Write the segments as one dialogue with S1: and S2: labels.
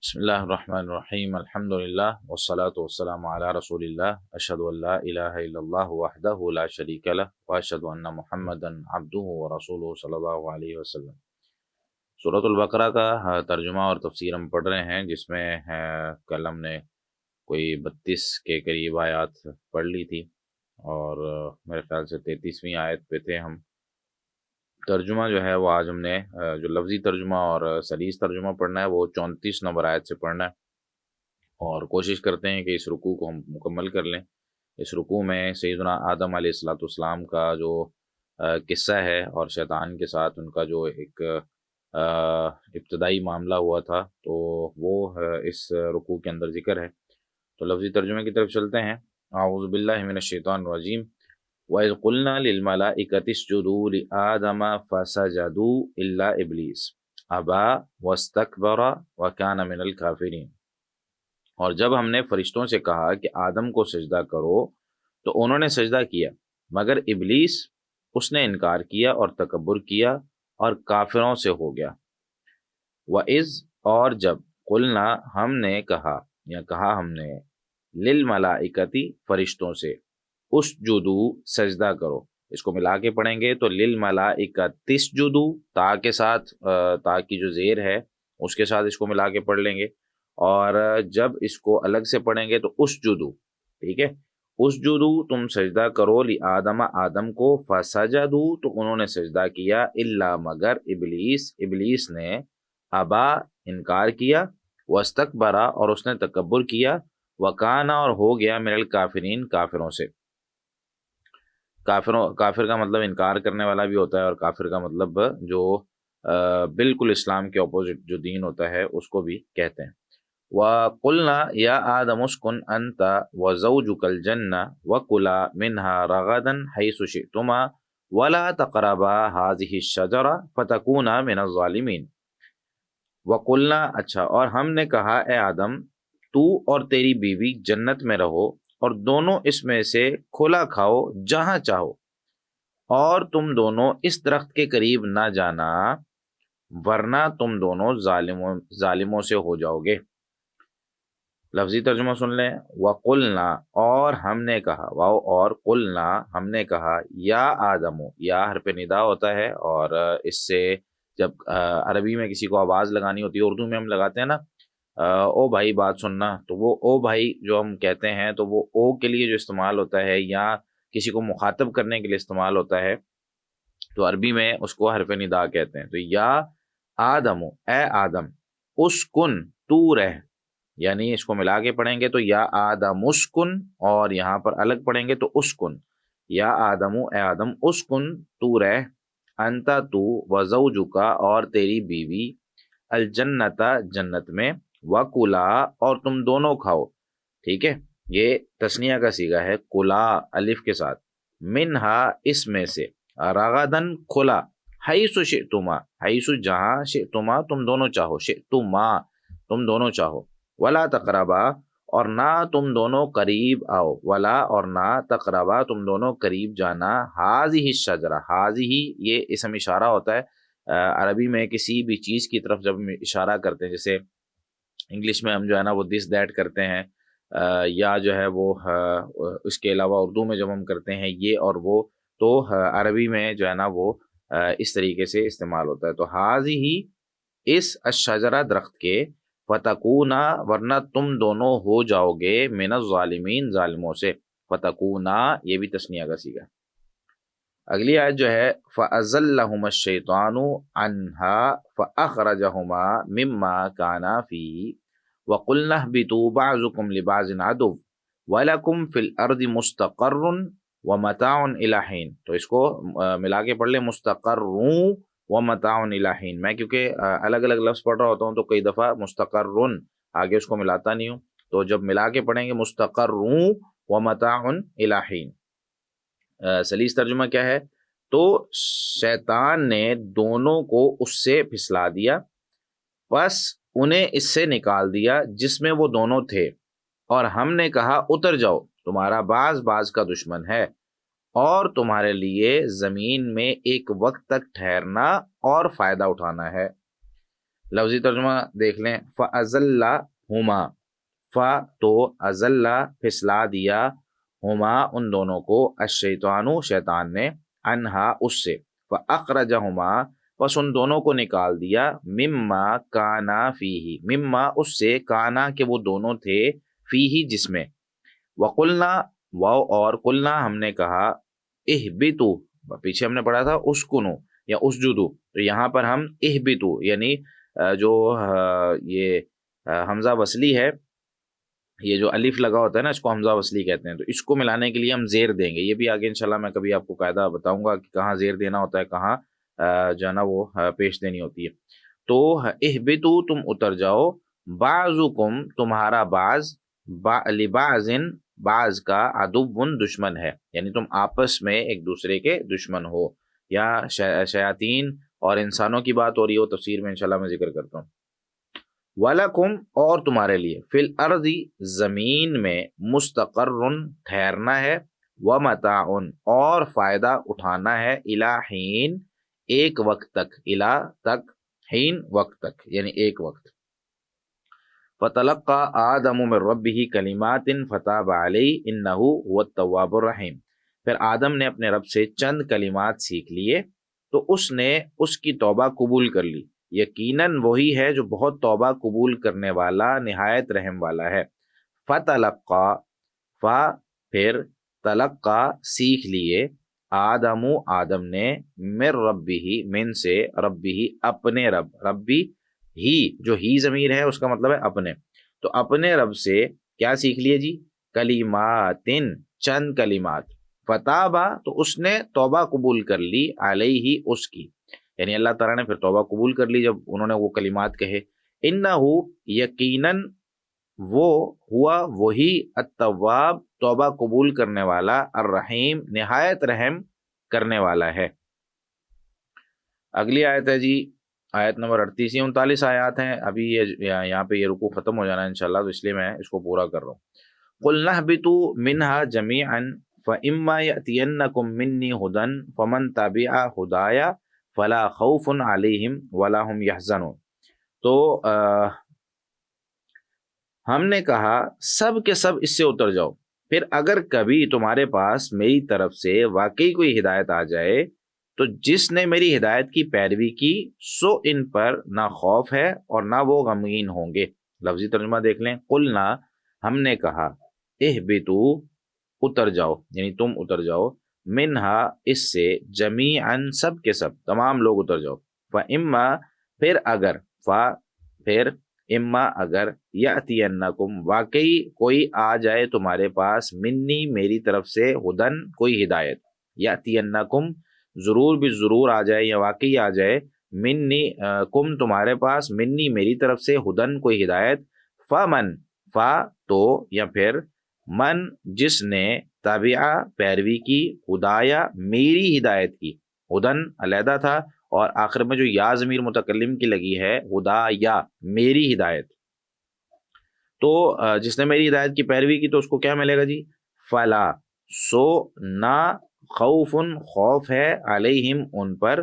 S1: بسم اللہ الرحمن الرحیم الحمد للہ والصلاة والسلام علی رسول اللہ اشہد ان لا الہ الا اللہ وحدہ لا شریک لہ واشہد ان محمدا عبدہ ورسولہ صلی اللہ علیہ وسلم۔ سورۃ البقرہ کا ترجمہ اور تفسیر ہم پڑھ رہے ہیں، جس میں کل ہم نے کوئی 32 کے قریب آیات پڑھ لی تھی، اور میرے خیال سے 33ویں آیت پہ تھے ہم۔ ترجمہ جو ہے وہ آج ہم نے جو لفظی ترجمہ اور سلیس ترجمہ پڑھنا ہے وہ 34 نمبر آیت سے پڑھنا ہے، اور کوشش کرتے ہیں کہ اس رکوع کو ہم مکمل کر لیں۔ اس رکوع میں سیدنا آدم علیہ السلام کا جو قصہ ہے اور شیطان کے ساتھ ان کا جو ایک ابتدائی معاملہ ہوا تھا، تو وہ اس رکوع کے اندر ذکر ہے۔ تو لفظی ترجمے کی طرف چلتے ہیں۔ اعوذ باللہ من الشیطان الرجیم۔ وَإِذْ قُلْنَا لِلْمَلَائِكَةِ اسْجُدُوا لِآدَمَ فَسَجَدُوا إِلَّا إِبْلِيسَ أَبَىٰ وَاسْتَكْبَرَ وَكَانَ مِنَ الْكَافِرِينَ۔ اور جب ہم نے فرشتوں سے کہا کہ آدم کو سجدہ کرو تو انہوں نے سجدہ کیا، مگر ابلیس اس نے انکار کیا اور تکبر کیا اور کافروں سے ہو گیا۔ وَإِذْ اور جب قُلْنَا ہم نے کہا یا کہا ہم نے لِلْمَلَائِكَةِ فرشتوں سے اسجدوا سجدہ کرو، اس کو ملا کے پڑھیں گے تو لِلْمَلَائِكَةِ اسجدوا، تا کے ساتھ تا کی جو زیر ہے اس کے ساتھ اس کو ملا کے پڑھ لیں گے، اور جب اس کو الگ سے پڑھیں گے تو اسجدوا، ٹھیک ہے، اسجدوا تم سجدہ کرو لآدم آدم کو، فسجدوا تو انہوں نے سجدہ کیا، الا مگر ابلیس نے، ابا انکار کیا، واستکبر اور اس نے تکبر کیا، وکانا اور ہو گیا من الکافرین کافروں سے۔ کافر کا مطلب انکار کرنے والا بھی ہوتا ہے، اور کافر کا مطلب جو بالکل اسلام کے اپوزٹ جو دین ہوتا ہے اس کو بھی کہتے ہیں۔ وَقُلْنَا يَا آدَمُ اسْكُنْ أَنْتَ وَزَوْجُكَ الْجَنَّةَ وَكُلَا مِنْهَا رَغَدًا حَيْثُ شِئْتُمَا وَلَا تَقْرَبَا هَٰذِهِ الشَّجَرَةَ فَتَكُونَا مِنَ الظَّالِمِينَ۔ وَقُلْنَا اچھا اور ہم نے کہا اے آدم تو اور تیری بیوی جنت میں رہو، اور دونوں اس میں سے کھلا کھاؤ جہاں چاہو، اور تم دونوں اس درخت کے قریب نہ جانا ورنہ تم دونوں ظالموں سے ہو جاؤ گے۔ لفظی ترجمہ سن لیں۔ وَقُلْنَا اور ہم نے کہا، واو اور قلنا ہم نے کہا، یا آدم، یا حرف ندا ہوتا ہے، اور اس سے جب عربی میں کسی کو آواز لگانی ہوتی ہے، اردو میں ہم لگاتے ہیں نا او بھائی بات سننا، تو وہ او بھائی جو ہم کہتے ہیں تو وہ او کے لیے جو استعمال ہوتا ہے یا کسی کو مخاطب کرنے کے لیے استعمال ہوتا ہے، تو عربی میں اس کو حرف ندا کہتے ہیں۔ تو یا آدم اے آدم، اسکن تو رہ، یعنی اس کو ملا کے پڑھیں گے تو یا آدم اسکن، اور یہاں پر الگ پڑھیں گے تو اسکن، یا آدم اے آدم اسکن تو رہ، انتا تو وزوجکا اور تیری بیوی، الجنتا جنت میں، وکلا اور تم دونوں کھاؤ، ٹھیک ہے، یہ تثنیہ کا صیغہ ہے، کلا الف کے ساتھ، منہا اس میں سے، رغدن کھلا، حیث شئتما حیث جہاں، شئتما تم دونوں چاہو، شئتما تم دونوں چاہو، ولا تقربا اور نہ تم دونوں قریب آؤ، ولا اور نہ تقربا تم دونوں قریب جانا، ہاذہ الشجرہ، ہاذہ یہ اسم اشارہ ہوتا ہے، عربی میں کسی بھی چیز کی طرف جب ہم اشارہ کرتے ہیں، جیسے انگلش میں ہم جو ہے نا وہ دس دیٹ کرتے ہیں، یا جو ہے وہ اس کے علاوہ اردو میں جب ہم کرتے ہیں یہ اور وہ، تو عربی میں جو ہے نا وہ اس طریقے سے استعمال ہوتا ہے۔ تو ہاذہ اس الشجرہ درخت کے، فتکونا ورنہ تم دونوں ہو جاؤ گے، من الظالمین ظالموں سے، فتکونا یہ بھی تثنیہ کا صیغہ ہے۔ اگلی آیت جو ہے فَأَزَلَّهُمَا الشَّيْطَانُ عَنْهَا فَأَخْرَجَهُمَا مِمَّا كَانَا فِيهِ وَقُلْنَا اهْبِطُوا بَعْضُكُمْ لِبَعْضٍ عَدُوٌّ وَلَكُمْ فِي الْأَرْضِ مُسْتَقَرٌّ وَمَتَاعٌ إِلَىٰ حِينٍ۔ تو اس کو ملا کے پڑھ لیں، مستقرٌ ومتاع إِلَىٰ حِينٍ۔ میں کیونکہ الگ الگ لفظ پڑھ رہا ہوتا ہوں تو کئی دفعہ مستقرٌ آگے اس کو ملاتا نہیں ہوں، تو جب ملا کے پڑھیں گے مستقرٌ ومتاع إِلَىٰ حِينٍ۔ سلیس ترجمہ کیا ہے؟ تو شیطان نے دونوں کو اس سے پھسلا دیا، پس انہیں اس سے نکال دیا جس میں وہ دونوں تھے، اور ہم نے کہا اتر جاؤ، تمہارا باز کا دشمن ہے، اور تمہارے لیے زمین میں ایک وقت تک ٹھہرنا اور فائدہ اٹھانا ہے۔ لفظی ترجمہ دیکھ لیں، فَأَزَلَّهُمَا، فا تو ازلّا پھسلا دیا، ہما ان دونوں کو، الشیطان شیطان نے، انہا اس سے، فاخرجہما پس ان دونوں کو نکال دیا، مما کانا فیہی، مما اس سے، کانا کہ وہ دونوں تھے، فیہی جس میں، وقلنا واو اور قلنا ہم نے کہا، اہبتو پیچھے ہم نے پڑھا تھا اسکنو یا اسجدو، تو یہاں پر ہم اہبتو یعنی جو یہ حمزہ وصلی ہے، یہ جو الف لگا ہوتا ہے نا، اس کو حمزہ وصلی کہتے ہیں، تو اس کو ملانے کے لیے ہم زیر دیں گے، یہ بھی آگے انشاءاللہ میں کبھی آپ کو قاعدہ بتاؤں گا کہ کہاں زیر دینا ہوتا ہے، کہاں جو ہے نا وہ پیش دینی ہوتی ہے۔ تو اہبتو تم اتر جاؤ، بعضکم تمہارا بعض، لبعضن بعض کا، عدوٌ دشمن ہے، یعنی تم آپس میں ایک دوسرے کے دشمن ہو، یا شیاطین اور انسانوں کی بات ہو رہی ہو، تفسیر میں انشاءاللہ میں ذکر کرتا ہوں۔ وَلَكُمْ اور تمہارے لیے، فی الارض زمین میں، مستقر ٹھہرنا ہے، ومتاع اور فائدہ اٹھانا ہے، الی حین ایک وقت تک، الی تک، حین وقت تک یعنی ایک وقت۔ فَتَلَقَّى آدَمُ مِن رَبِّهِ كَلِمَاتٍ فَتَابَ عَلَيْهِ إِنَّهُ هُوَ التَّوَّابُ الرَّحِيمُ، پھر آدم نے اپنے رب سے چند کلمات سیکھ لیے تو اس نے اس کی توبہ قبول کر لی، یقیناً وہی ہے جو بہت توبہ قبول کرنے والا، نہایت رحم والا ہے۔ فَتَلَقَّى فا پھر تلقّى سیکھ لیے، آدم آدم نے، من ربہ من سے، ربہ اپنے رب، ربی ہی جو ہی ضمیر ہے اس کا مطلب ہے اپنے، تو اپنے رب سے کیا سیکھ لیے جی، کلماتن چند کلمات، فتابہ تو اس نے توبہ قبول کر لی، علیہ اس کی، یعنی اللہ تعالیٰ نے پھر توبہ قبول کر لی جب انہوں نے وہ کلمات کہے، انہو یقیناً وہ، ہوا وہی، التواب توبہ قبول کرنے والا، الرحیم نہایت رحم کرنے والا ہے۔ اگلی آیت ہے جی آیت نمبر 38، 39 آیات ہیں، ابھی یہاں پہ یہ رکوع ختم ہو جانا ہے انشاءاللہ، تو اس لیے میں اس کو پورا کر رہا ہوں۔ قُلْ نَهْبِطُوا مِنْهَا جَمِيعًا فَإِمَّا يَأْتِيَنَّكُم مِّنِّي هُدًى فَمَن تَبِعَ هُدَايَ فَلَا خَوْفٌ عَلَيْهِمْ وَلَا هُمْ يَحْزَنُونَ، تو ہم نے کہا سب کے سب اس سے اتر جاؤ، پھر اگر کبھی تمہارے پاس میری طرف سے واقعی کوئی ہدایت آ جائے تو جس نے میری ہدایت کی پیروی کی سو ان پر نہ خوف ہے اور نہ وہ غمگین ہوں گے۔ لفظی ترجمہ دیکھ لیں، قلنا ہم نے کہا، اہبتو اتر جاؤ یعنی تم اتر جاؤ، منہا اس سے، جمیعاً سب کے سب، تمام لوگ اتر جاؤ، فاما پھر اگر، پھر اما اگر، یاتینکم واقعی کوئی آ جائے تمہارے پاس، منی میری طرف سے، ہدن کوئی ہدایت، یاتینکم ضرور بھی ضرور آ جائے یا واقعی آ جائے، منی کم تمہارے پاس، منی میری طرف سے، ہدن کوئی ہدایت، فمن فا تو یا پھر من جس نے، تابعہ پیروی کی، ہدایا میری ہدایت کی، ہدن علیحدہ تھا اور آخر میں جو یا ضمیر متکلم کی لگی ہے، ہدا یا میری ہدایت، تو جس نے میری ہدایت کی پیروی کی تو اس کو کیا ملے گا جی، فلا سو نہ، خوف خوف ہے، علیہم ان پر،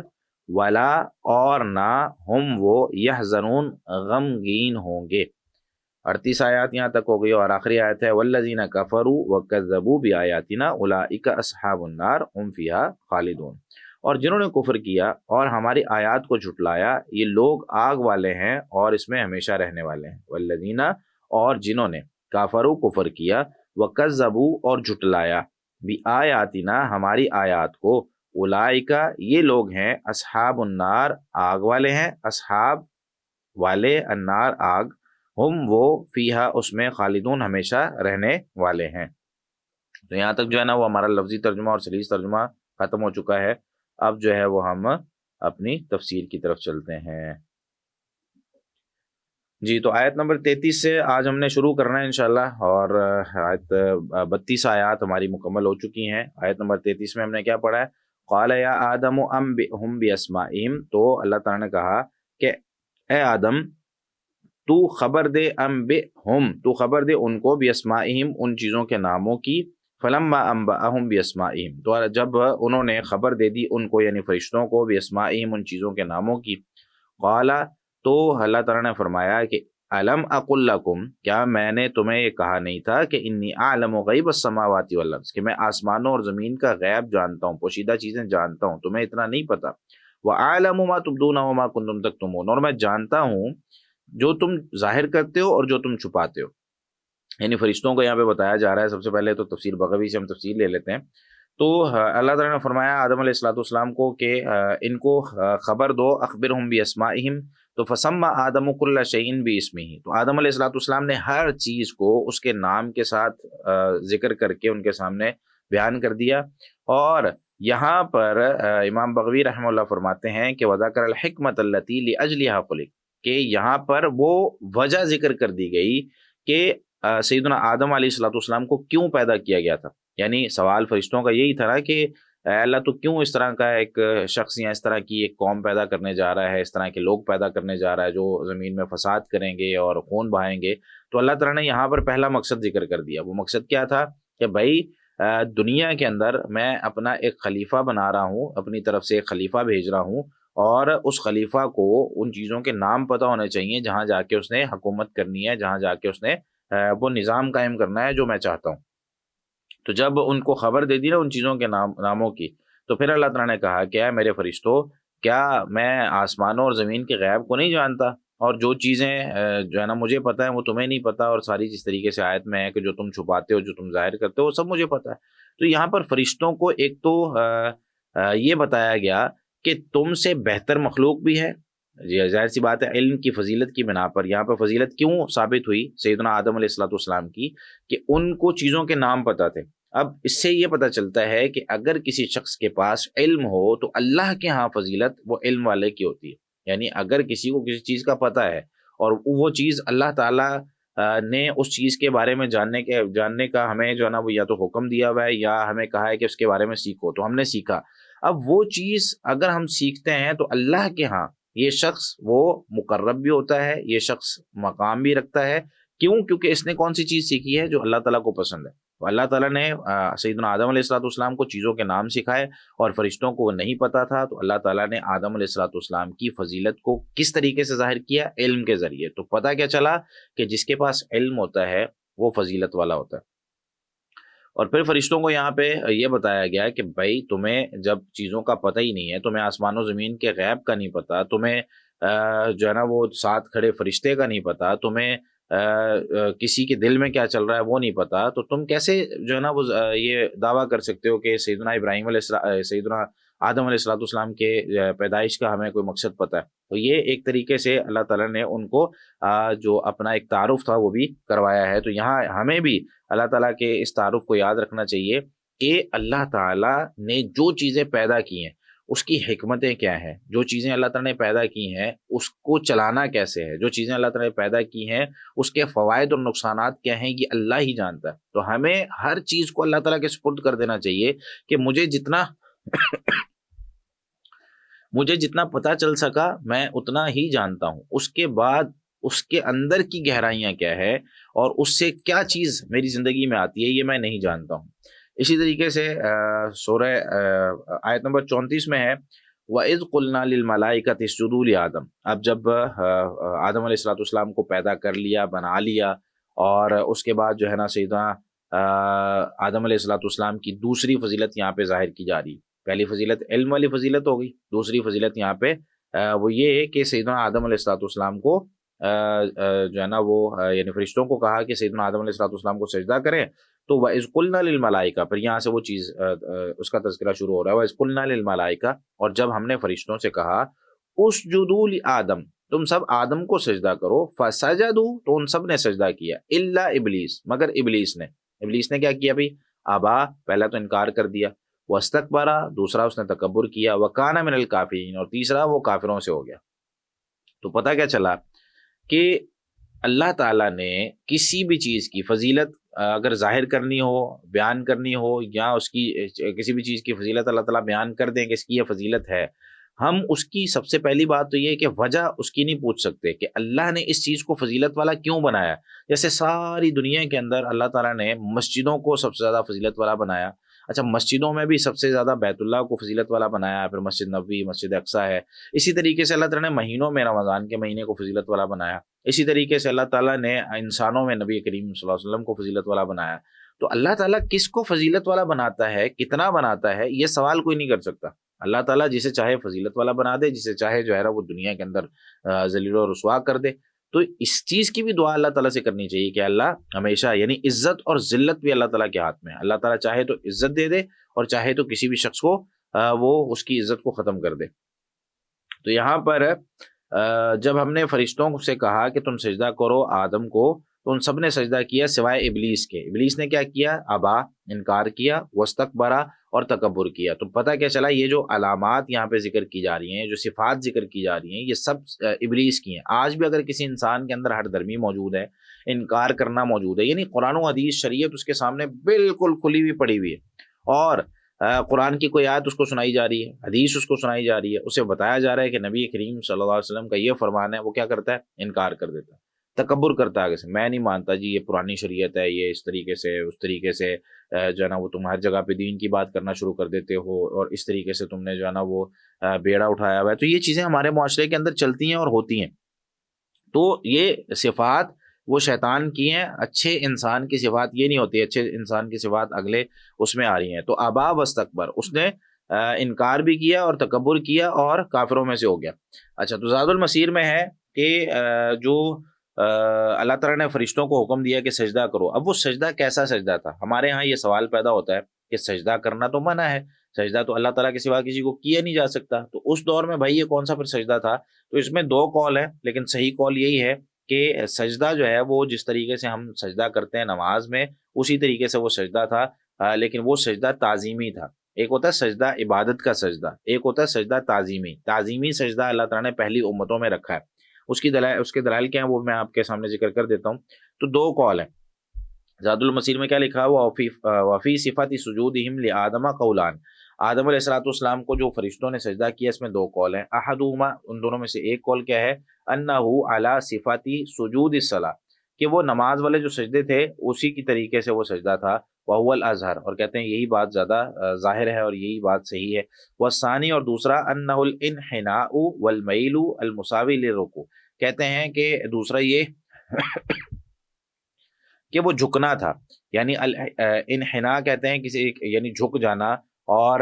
S1: ولا اور نہ، ہم وہ، یحزنون غمگین ہوں گے۔ 38 آیات یہاں تک ہو گئی، اور آخری آیت ہے، والذین کفروا وکذبوا بآیاتنا اولئک اصحاب النار هم فیہا خالدون، اور جنہوں نے کفر کیا اور ہماری آیات کو جھٹلایا یہ لوگ آگ والے ہیں اور اس میں ہمیشہ رہنے والے ہیں۔ والذین اور جنہوں نے، کافروا کفر کیا، وکذبوا اور جھٹلایا، بآیاتنا ہماری آیات کو، اولئک یہ لوگ ہیں، اصحاب النار آگ والے ہیں، اصحاب والے، النار آگ، ہم وہ، فیہا اس میں، خالدون ہمیشہ رہنے والے ہیں۔ تو یہاں تک جو ہے نا وہ ہمارا لفظی ترجمہ اور صریح ترجمہ ختم ہو چکا ہے، اب جو ہے وہ ہم اپنی تفسیر کی طرف چلتے ہیں جی۔ تو آیت نمبر 33 سے آج ہم نے شروع کرنا ہے انشاءاللہ، اور آیت 32 آیات ہماری مکمل ہو چکی ہیں۔ آیت نمبر 33 میں ہم نے کیا پڑھا ہے، قال یا آدم انبئہم باسمائہم، تو اللہ تعالیٰ نے کہا کہ اے آدم تو خبر دے، انبئہم تو خبر دے ان کو، باسمائہم ان چیزوں کے ناموں کی، فلما انبأہم باسمائہم تو جب انہوں نے خبر دے دی ان کو یعنی فرشتوں کو، باسمائہم ان چیزوں کے ناموں کی، قال تو اللہ تعالیٰ نے فرمایا کہ علم اقل لکم، کیا میں نے تمہیں یہ کہا نہیں تھا کہ انی اعلم غیب السماوات والارض، کہ میں آسمانوں اور زمین کا غیب جانتا ہوں، پوشیدہ چیزیں جانتا ہوں، تمہیں اتنا نہیں پتا۔ وَأَعْلَمُ مَا تُبْدُونَ وَمَا كُنتُمْ تَكْتُمُونَ، اور میں جانتا ہوں جو تم ظاہر کرتے ہو اور جو تم چھپاتے ہو۔ یعنی فرشتوں کو یہاں پہ بتایا جا رہا ہے۔ سب سے پہلے تو تفسیر بغوی سے ہم تفسیر لے لیتے ہیں۔ تو اللہ تعالیٰ نے فرمایا آدم علیہ الصلوۃ والسلام کو کہ ان کو خبر دو، اخبرہم باسمائہم، تو فسمى آدم کل شیء باسمہ، تو آدم علیہ الصلوۃ والسلام نے ہر چیز کو اس کے نام کے ساتھ ذکر کر کے ان کے سامنے بیان کر دیا۔ اور یہاں پر امام بغوی رحمہ اللہ فرماتے ہیں کہ وذکر الحکمۃ التی لاجلھا خلق، کہ یہاں پر وہ وجہ ذکر کر دی گئی کہ سیدنا آدم علیہ الصلوۃ والسلام کو کیوں پیدا کیا گیا تھا۔ یعنی سوال فرشتوں کا یہی تھا نا کہ اے اللہ تو کیوں اس طرح کا ایک شخص یا اس طرح کی ایک قوم پیدا کرنے جا رہا ہے، اس طرح کے لوگ پیدا کرنے جا رہا ہے جو زمین میں فساد کریں گے اور خون بہائیں گے۔ تو اللہ تعالیٰ نے یہاں پر پہلا مقصد ذکر کر دیا۔ وہ مقصد کیا تھا کہ بھائی دنیا کے اندر میں اپنا ایک خلیفہ بنا رہا ہوں، اپنی طرف سے ایک خلیفہ بھیج رہا ہوں، اور اس خلیفہ کو ان چیزوں کے نام پتہ ہونے چاہیے جہاں جا کے اس نے حکومت کرنی ہے، جہاں جا کے اس نے وہ نظام قائم کرنا ہے جو میں چاہتا ہوں۔ تو جب ان کو خبر دے دی نا ان چیزوں کے ناموں کی، تو پھر اللہ تعالیٰ نے کہا کہ اے میرے فرشتوں، کیا میں آسمانوں اور زمین کے غیب کو نہیں جانتا، اور جو چیزیں جو ہے نا مجھے پتہ ہے وہ تمہیں نہیں پتہ، اور ساری جس طریقے سے آیت میں ہے کہ جو تم چھپاتے ہو جو تم ظاہر کرتے ہو وہ سب مجھے پتہ ہے۔ تو یہاں پر فرشتوں کو ایک تو یہ بتایا گیا کہ تم سے بہتر مخلوق بھی ہے۔ جی ظاہر سی بات ہے، علم کی فضیلت کی بنا پر یہاں پر فضیلت کیوں ثابت ہوئی سیدنا آدم علیہ الصلوۃ والسلام کی، کہ ان کو چیزوں کے نام پتہ تھے۔ اب اس سے یہ پتہ چلتا ہے کہ اگر کسی شخص کے پاس علم ہو تو اللہ کے ہاں فضیلت وہ علم والے کی ہوتی ہے۔ یعنی اگر کسی کو کسی چیز کا پتہ ہے اور وہ چیز اللہ تعالیٰ نے اس چیز کے بارے میں جاننے کا ہمیں جو ہے نا وہ یا تو حکم دیا ہوا ہے یا ہمیں کہا ہے کہ اس کے بارے میں سیکھو، تو ہم نے سیکھا۔ اب وہ چیز اگر ہم سیکھتے ہیں تو اللہ کے ہاں یہ شخص وہ مقرب بھی ہوتا ہے، یہ شخص مقام بھی رکھتا ہے۔ کیوں؟ کیونکہ اس نے کون سی چیز سیکھی ہے جو اللہ تعالیٰ کو پسند ہے۔ تو اللہ تعالیٰ نے سیدنا آدم علیہ الصلوۃ والسلام کو چیزوں کے نام سکھائے، اور فرشتوں کو وہ نہیں پتا تھا، تو اللہ تعالیٰ نے آدم علیہ الصلوۃ والسلام کی فضیلت کو کس طریقے سے ظاہر کیا؟ علم کے ذریعے۔ تو پتہ کیا چلا کہ جس کے پاس علم ہوتا ہے وہ فضیلت والا ہوتا ہے۔ اور پھر فرشتوں کو یہاں پہ یہ بتایا گیا کہ بھائی تمہیں جب چیزوں کا پتہ ہی نہیں ہے، تمہیں آسمان و زمین کے غیب کا نہیں پتہ، تمہیں جو ہے نا وہ ساتھ کھڑے فرشتے کا نہیں پتہ، تمہیں کسی کے دل میں کیا چل رہا ہے وہ نہیں پتہ، تو تم کیسے جو ہے نا وہ یہ دعویٰ کر سکتے ہو کہ سیدنا ابراہیم سیدنا آدم علیہ الصلوۃ والسلام کے پیدائش کا ہمیں کوئی مقصد پتہ ہے؟ تو یہ ایک طریقے سے اللہ تعالیٰ نے ان کو جو اپنا ایک تعارف تھا وہ بھی کروایا ہے۔ تو یہاں ہمیں بھی اللہ تعالیٰ کے اس تعارف کو یاد رکھنا چاہیے کہ اللہ تعالیٰ نے جو چیزیں پیدا کی ہیں اس کی حکمتیں کیا ہیں، جو چیزیں اللہ تعالیٰ نے پیدا کی ہیں اس کو چلانا کیسے ہے، جو چیزیں اللہ تعالیٰ نے پیدا کی ہیں اس کے فوائد اور نقصانات کیا ہیں، یہ اللہ ہی جانتا ہے۔ تو ہمیں ہر چیز کو اللہ تعالیٰ کے سپرد کر دینا چاہیے کہ مجھے جتنا پتہ چل سکا میں اتنا ہی جانتا ہوں، اس کے بعد اس کے اندر کی گہرائیاں کیا ہے اور اس سے کیا چیز میری زندگی میں آتی ہے یہ میں نہیں جانتا ہوں۔ اسی طریقے سے سورہ آیت نمبر 34 میں ہے وَإِذْ قُلْنَا لِلْمَلَائِكَةِ اسْجُدُوا لِآدَمَ۔ اب جب آدم علیہ الصلوۃ والسلام کو پیدا کر لیا، بنا لیا، اور اس کے بعد جو ہے نا سیدنا آدم علیہ الصلوۃ والسلام کی دوسری فضیلت یہاں پہ ظاہر کی جا رہی۔ پہلی فضیلت علم والی فضیلت ہو گئی، دوسری فضیلت یہاں پہ وہ یہ ہے کہ سیدنا آدم علیہ الصلوۃ والسلام کو جو ہے نا وہ یعنی فرشتوں کو کہا کہ سیدنا آدم علیہ الصلوۃ والسلام کو سجدہ کریں۔ تو وَإِذْ قُلْنَا لِلْمَلَائِكَةِ، پھر یہاں سے وہ چیز اس کا تذکرہ شروع ہو رہا ہے وَإِذْ قُلْنَا لِلْمَلَائِكَةِ، اور جب ہم نے فرشتوں سے کہا اسجدوا لآدم، تم سب آدم کو سجدہ کرو، فسجدوا، تو ان سب نے سجدہ کیا، الا ابلیس، مگر ابلیس نے کیا کیا بھائی؟ ابا، پہلا تو انکار کر دیا، واستکبر، دوسرا اس نے تکبر کیا، وکان من الکافرین، اور تیسرا وہ کافروں سے ہو گیا۔ تو پتہ کیا چلا کہ اللہ تعالیٰ نے کسی بھی چیز کی فضیلت اگر ظاہر کرنی ہو، بیان کرنی ہو، یا اس کی کسی بھی چیز کی فضیلت اللہ تعالیٰ بیان کر دیں کہ اس کی یہ فضیلت ہے، ہم اس کی سب سے پہلی بات تو یہ ہے کہ وجہ اس کی نہیں پوچھ سکتے کہ اللہ نے اس چیز کو فضیلت والا کیوں بنایا۔ جیسے ساری دنیا کے اندر اللہ تعالیٰ نے مسجدوں کو سب سے زیادہ فضیلت والا بنایا، اچھا مسجدوں میں بھی سب سے زیادہ بیت اللہ کو فضیلت والا بنایا ہے، پھر مسجد نبوی، مسجد اقصیٰ ہے. اسی طریقے سے اللہ تعالیٰ نے مہینوں میں رمضان کے مہینے کو فضیلت والا بنایا. اسی طریقے سے اللہ تعالیٰ نے انسانوں میں نبی کریم صلی اللہ علیہ وسلم کو فضیلت والا بنایا. تو اللہ تعالیٰ کس کو فضیلت والا بناتا ہے، کتنا بناتا ہے، یہ سوال کوئی نہیں کر سکتا. اللہ تعالیٰ جسے چاہے فضیلت والا بنا دے، جسے چاہے جو ہے وہ دنیا کے اندر ذلیل و رسوا کر دے. تو اس چیز کی بھی دعا اللہ تعالیٰ سے کرنی چاہیے کہ اللہ ہمیشہ، یعنی عزت اور ذلت بھی اللہ تعالیٰ کے ہاتھ میں ہے. اللہ تعالیٰ چاہے تو عزت دے دے اور چاہے تو کسی بھی شخص کو وہ اس کی عزت کو ختم کر دے. تو یہاں پر جب ہم نے فرشتوں سے کہا کہ تم سجدہ کرو آدم کو، تو ان سب نے سجدہ کیا سوائے ابلیس کے. ابلیس نے کیا کیا؟ ابا، انکار کیا، واستکبرا، اور تکبر کیا. تو پتہ کیا چلا، یہ جو علامات یہاں پہ ذکر کی جا رہی ہیں، جو صفات ذکر کی جا رہی ہیں، یہ سب ابلیس کی ہیں. آج بھی اگر کسی انسان کے اندر ہٹ درمی موجود ہے، انکار کرنا موجود ہے، یعنی قرآن و حدیث شریعت اس کے سامنے بالکل کھلی ہوئی پڑی ہوئی ہے، اور قرآن کی کوئی آیت اس کو سنائی جا رہی ہے، حدیث اس کو سنائی جا رہی ہے، اسے بتایا جا رہا ہے کہ نبی کریم صلی اللہ علیہ وسلم کا یہ فرمان ہے، وہ کیا کرتا ہے؟ انکار کر دیتا ہے، تکبر کرتا ہے آگے سے. میں نہیں مانتا جی، یہ پرانی شریعت ہے، یہ اس طریقے سے اس طریقے سے جو ہے نا وہ تم ہر جگہ پہ دین کی بات کرنا شروع کر دیتے ہو، اور اس طریقے سے تم نے جو ہے نا وہ بیڑا اٹھایا ہوا ہے. تو یہ چیزیں ہمارے معاشرے کے اندر چلتی ہیں اور ہوتی ہیں. تو یہ صفات وہ شیطان کی ہیں، اچھے انسان کی صفات یہ نہیں ہوتی. اچھے انسان کی صفات اگلے اس میں آ رہی ہیں. تو ابا واستکبر، اس نے انکار بھی کیا اور تکبر کیا اور کافروں میں سے ہو گیا. اچھا، تو زاد المسیر میں ہے کہ جو اللہ تعالیٰ نے فرشتوں کو حکم دیا کہ سجدہ کرو. اب وہ سجدہ کیسا سجدہ تھا؟ ہمارے ہاں یہ سوال پیدا ہوتا ہے کہ سجدہ کرنا تو منع ہے، سجدہ تو اللہ تعالیٰ کے سوا کسی کو کیا نہیں جا سکتا. تو اس دور میں بھائی یہ کون سا پھر سجدہ تھا؟ تو اس میں دو قول ہیں، لیکن صحیح قول یہی ہے کہ سجدہ جو ہے وہ جس طریقے سے ہم سجدہ کرتے ہیں نماز میں، اسی طریقے سے وہ سجدہ تھا، لیکن وہ سجدہ تعظیمی تھا. ایک ہوتا ہے سجدہ عبادت کا سجدہ، ایک ہوتا ہے سجدہ تعظیمی. تعظیمی سجدہ اللہ تعالیٰ نے پہلی امتوں میں رکھا ہے. اس کے دلائل کیا ہیں وہ میں آپ کے سامنے ذکر کر دیتا ہوں. تو دو قول ہیں. زاد المسیر میں کیا لکھا ہوا؟ وفی صفات سجودہم لآدم قولان. آدم علیہ الصلوۃ والسلام کو جو فرشتوں نے سجدہ کیا، اس میں دو قول ہیں. احدہما، ان دونوں میں سے ایک قول کیا ہے؟ انہ علی صفات سجود الصلاۃ، کہ وہ نماز والے جو سجدے تھے اسی کی طریقے سے وہ سجدہ تھا. وہو الاظہر، اور کہتے ہیں یہی بات زیادہ ظاہر ہے اور یہی بات صحیح ہے. والثانی، اور دوسرا، انہ الانحناء والمیل المساوی للرکوع، کہتے ہیں کہ دوسرا یہ کہ وہ جھکنا تھا. یعنی انحناء کہتے ہیں کسی، یعنی جھک جانا، اور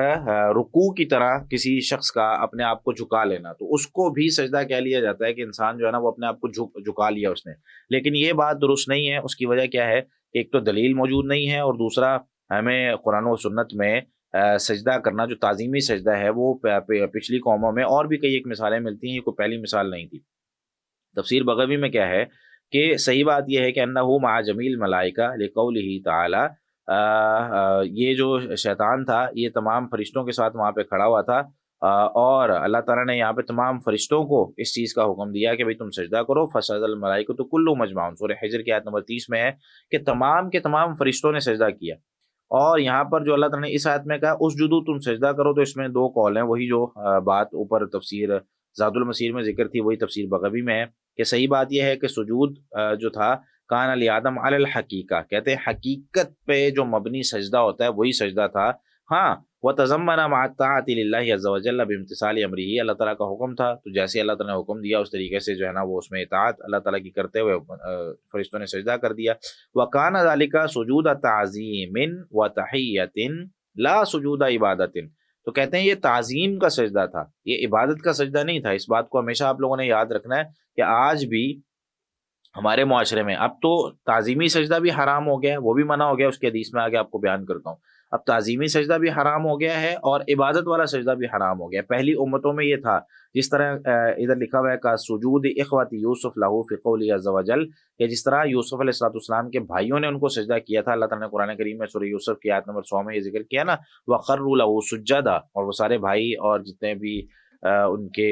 S1: رکوع کی طرح کسی شخص کا اپنے آپ کو جھکا لینا. تو اس کو بھی سجدہ کہہ لیا جاتا ہے کہ انسان جو ہے نا وہ اپنے آپ کو جھکا لیا اس نے. لیکن یہ بات درست نہیں ہے. اس کی وجہ کیا ہے؟ ایک تو دلیل موجود نہیں ہے، اور دوسرا ہمیں قرآن و سنت میں سجدہ کرنا جو تعظیمی سجدہ ہے وہ پچھلی قوموں میں اور بھی کئی ایک مثالیں ملتی ہیں، یہ کوئی پہلی مثال نہیں تھی. تفسیر بغوی میں کیا ہے کہ صحیح بات یہ ہے کہ انہ مع جمیل ملائکہ لقولہ تعالی، یہ جو شیطان تھا یہ تمام فرشتوں کے ساتھ وہاں پہ کھڑا ہوا تھا، اور اللہ تعالیٰ نے یہاں پہ تمام فرشتوں کو اس چیز کا حکم دیا کہ بھئی تم سجدہ کرو. فسجد الملائکۃ کلھم اجمعون، سورہ حجر کی آیت نمبر 30 میں ہے کہ تمام کے تمام فرشتوں نے سجدہ کیا. اور یہاں پر جو اللہ تعالیٰ نے اس آیت میں کہا اسجدوا، تم سجدہ کرو، تو اس میں دو قول ہیں. وہی جو بات اوپر تفسیر زاد المسیر میں ذکر تھی وہی تفسیر بغوی میں ہے کہ صحیح بات یہ ہے کہ سجود جو تھا کان علی آدم علی الحقیقہ، کہتے ہیں حقیقت پہ جو مبنی سجدہ ہوتا ہے وہی سجدہ تھا. ہاں، وتضمن مع الطاعۃ للہ عز وجل بامتثال امرہ، اللہ تعالیٰ کا حکم تھا تو جیسے اللہ تعالیٰ نے حکم دیا اس طریقے سے جو ہے نا وہ اس میں اطاعت اللہ تعالیٰ کی کرتے ہوئے فرشتوں نے سجدہ کر دیا. وکان ذلک سجود تعظیم وتحیۃ لا سجود عبادت، تو کہتے ہیں یہ تعظیم کا سجدہ تھا، یہ عبادت کا سجدہ نہیں تھا. اس بات کو ہمیشہ آپ لوگوں نے یاد رکھنا ہے کہ آج بھی ہمارے معاشرے میں اب تو تعظیمی سجدہ بھی حرام ہو گیا ہے، وہ بھی منع ہو گیا، اس کے حدیث میں آگے آپ کو بیان کرتا ہوں. اب تعظیمی سجدہ بھی حرام ہو گیا ہے اور عبادت والا سجدہ بھی حرام ہو گیا. پہلی امتوں میں یہ تھا، جس طرح ادھر لکھا ہوا ہے کہ سجود اخوت یوسف لہو فی قولہ عز وجل، کہ جس طرح یوسف علیہ السلام کے بھائیوں نے ان کو سجدہ کیا تھا. اللہ تعالیٰ نے قرآن کریم میں سورہ یوسف کی آیت نمبر 100 میں یہ ذکر کیا نا، وخروا لہ سجدا، اور وہ سارے بھائی اور جتنے بھی ان کے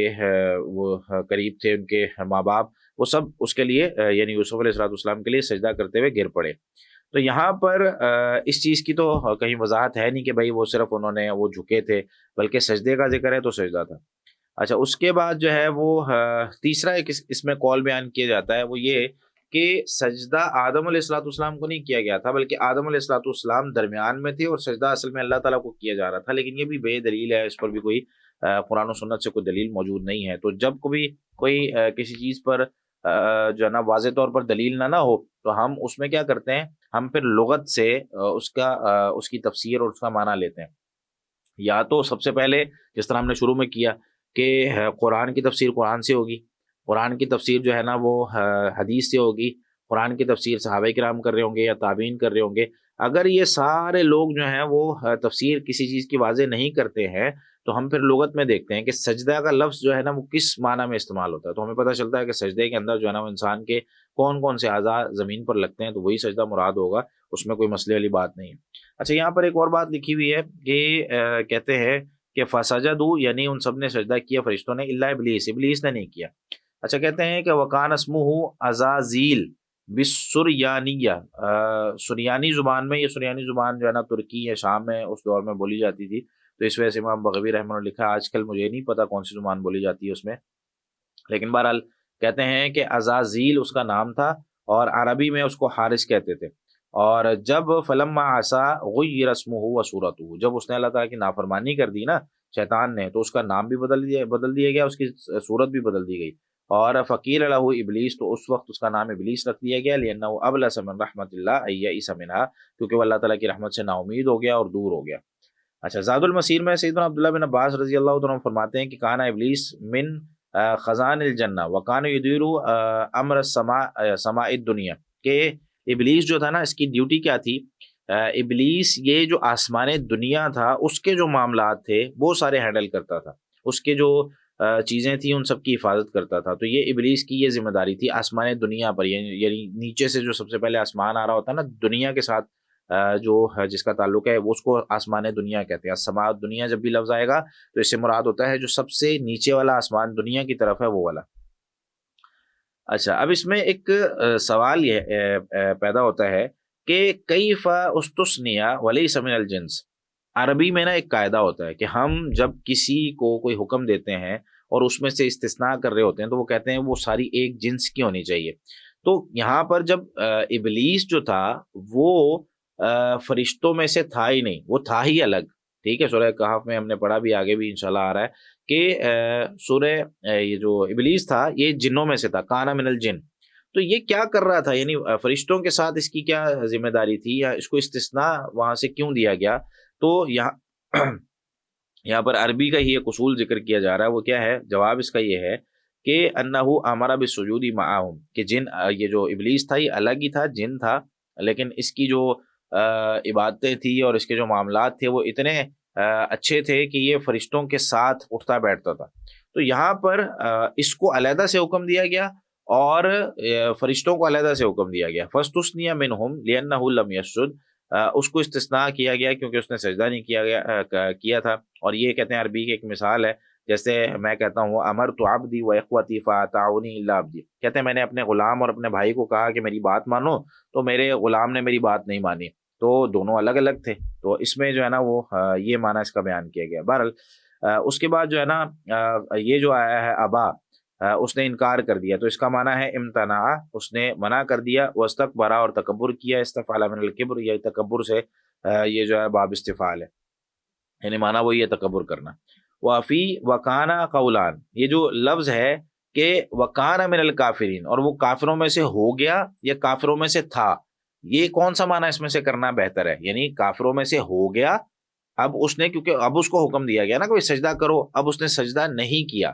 S1: وہ قریب تھے، ان کے ماں باپ، وہ سب اس کے لیے یعنی یوسف علیہ السلام کے لیے سجدہ کرتے ہوئے گر پڑے. تو یہاں پر اس چیز کی تو کہیں وضاحت ہے نہیں کہ بھائی وہ صرف انہوں نے وہ جھکے تھے، بلکہ سجدے کا ذکر ہے تو سجدہ تھا. اچھا، اس کے بعد جو ہے وہ تیسرا ایک اس میں قول بیان کیا جاتا ہے، وہ یہ کہ سجدہ آدم علیہ الصلوۃ والسلام کو نہیں کیا گیا تھا، بلکہ آدم علیہ الصلوۃ والسلام درمیان میں تھے اور سجدہ اصل میں اللہ تعالیٰ کو کیا جا رہا تھا، لیکن یہ بھی بے دلیل ہے، اس پر بھی کوئی قرآن و سنت سے کوئی دلیل موجود نہیں ہے۔ تو جب کبھی کوئی کسی چیز پر جو ہے نا واضح طور پر دلیل نہ ہو تو ہم اس میں کیا کرتے ہیں، ہم پھر لغت سے اس کی تفسیر اور اس کا معنی لیتے ہیں۔ یا تو سب سے پہلے جس طرح ہم نے شروع میں کیا کہ قرآن کی تفسیر قرآن سے ہوگی، قرآن کی تفسیر جو ہے نا وہ حدیث سے ہوگی، قرآن کی تفسیر صحابہ کرام کر رہے ہوں گے یا تابعین کر رہے ہوں گے۔ اگر یہ سارے لوگ جو ہیں وہ تفسیر کسی چیز کی واضح نہیں کرتے ہیں تو ہم پھر لغت میں دیکھتے ہیں کہ سجدہ کا لفظ جو ہے نا وہ کس معنی میں استعمال ہوتا ہے، تو ہمیں پتہ چلتا ہے کہ سجدے کے اندر جو ہے نا وہ انسان کے کون کون سے اعضاء زمین پر لگتے ہیں، تو وہی سجدہ مراد ہوگا، اس میں کوئی مسئلے والی بات نہیں ہے۔ اچھا، یہاں پر ایک اور بات لکھی ہوئی ہے کہ کہتے ہیں کہ فسجدوا، یعنی ان سب نے سجدہ کیا فرشتوں نے، الا ابلیس، ابلیس نے نہیں کیا۔ اچھا، کہتے ہیں کہ وکان اسمہ عزازیل بالسریانیہ، سریانی زبان میں، یہ سریانی زبان جو ہے نا ترکی یا شام میں اس دور میں بولی جاتی تھی، تو اس وجہ سے امام بغوی رحمہ اللہ نے لکھا، آج کل مجھے نہیں پتا کون سی زبان بولی جاتی ہے اس میں، لیکن بہرحال کہتے ہیں کہ عزازیل اس کا نام تھا اور عربی میں اس کو حارث کہتے تھے۔ اور جب فلما عصا غیر اسمہ و صورتہ، جب اس نے اللہ تعالیٰ کی نافرمانی کر دی نا شیطان نے، تو اس کا نام بھی بدل دیا گیا، اس کی صورت بھی بدل دی گئی۔ اور فقیل لہ ابلیس، تو اس وقت اس کا نام ابلیس رکھ دیا گیا، لأنہ ابلس من رحمت اللہ ایئس منہا، کیونکہ وہ اللہ تعالیٰ کی رحمت سے نا امید ہو گیا اور دور ہو گیا۔ اچھا، زاد المسیر میں سیدنا عبداللہ بن عباس رضی اللہ عنہ فرماتے ہیں کہ کانا ابلیس من خزان الجنہ وکان یدیر امر سماء الدنیا، کہ ابلیس جو تھا نا اس کی ڈیوٹی کیا تھی، ابلیس یہ جو آسمان دنیا تھا اس کے جو معاملات تھے وہ سارے ہینڈل کرتا تھا، اس کے جو چیزیں تھیں ان سب کی حفاظت کرتا تھا۔ تو یہ ابلیس کی یہ ذمہ داری تھی آسمان دنیا پر، یعنی نیچے سے جو سب سے پہلے آسمان آ رہا ہوتا ہے نا دنیا کے ساتھ جو جس کا تعلق ہے وہ اس کو آسمان دنیا کہتے ہیں۔ سماع دنیا جب بھی لفظ آئے گا تو اس سے مراد ہوتا ہے جو سب سے نیچے والا آسمان دنیا کی طرف ہے وہ والا۔ اچھا، اب اس میں ایک سوال یہ پیدا ہوتا ہے کہ کیف استثنیٰ ولیس من الجنس، عربی میں نا ایک قاعدہ ہوتا ہے کہ ہم جب کسی کو کوئی حکم دیتے ہیں اور اس میں سے استثناء کر رہے ہوتے ہیں تو وہ کہتے ہیں وہ ساری ایک جنس کی ہونی چاہیے۔ تو یہاں پر جب ابلیس جو تھا وہ فرشتوں میں سے تھا ہی نہیں، وہ تھا ہی الگ، ٹھیک ہے، سورہ کہف میں ہم نے پڑھا بھی، آگے بھی انشاءاللہ آ رہا ہے کہ سورہ یہ جو ابلیس تھا یہ جنوں میں سے تھا، کانا من الجن۔ تو یہ کیا کر رہا تھا، یعنی فرشتوں کے ساتھ اس کی کیا ذمہ داری تھی، یا اس کو استثناء وہاں سے کیوں دیا گیا؟ تو یہاں پر عربی کا ہی ایک اصول ذکر کیا جا رہا ہے، وہ کیا ہے؟ جواب اس کا یہ ہے کہ انہ امر بالسجود معہم، کہ جن یہ جو ابلیس تھا یہ الگ ہی تھا، جن تھا، لیکن اس کی جو عبادتیں تھی اور اس کے جو معاملات تھے وہ اتنے اچھے تھے کہ یہ فرشتوں کے ساتھ اٹھتا بیٹھتا تھا۔ تو یہاں پر اس کو علیحدہ سے حکم دیا گیا اور فرشتوں کو علیحدہ سے حکم دیا گیا۔ فاستثنی منہم لأنہ لم یسجد، اس کو استثناء کیا گیا کیونکہ اس نے سجدہ نہیں کیا تھا۔ اور یہ کہتے ہیں عربی کی ایک مثال ہے، جیسے میں کہتا ہوں امرت عبدی و اخوتی فاطاعونی الا عبدی، کہتے ہیں میں نے اپنے غلام اور اپنے بھائی کو کہا کہ میری بات مانو تو میرے غلام نے میری بات نہیں مانی، تو دونوں الگ الگ تھے۔ تو اس میں جو ہے نا وہ یہ معنی اس کا بیان کیا گیا۔ بہرحال اس کے بعد جو ہے نا یہ جو آیا ہے ابا، اس نے انکار کر دیا، تو اس کا معنی ہے امتناع، اس نے منع کر دیا، واستکبر، اور تکبر کیا، استفعل من الکبر، یہ تکبر سے یہ جو ہے باب استفعال ہے، یعنی معنی وہی ہے تکبر کرنا۔ وفی وکانا قولان، یہ جو لفظ ہے کہ وکانا من الکافرین، اور وہ کافروں میں سے ہو گیا یا کافروں میں سے تھا، یہ کون سا معنی اس میں سے کرنا بہتر ہے؟ یعنی کافروں میں سے ہو گیا، اب اس نے، کیونکہ اب اس کو حکم دیا گیا نا کوئی سجدہ کرو، اب اس نے سجدہ نہیں کیا،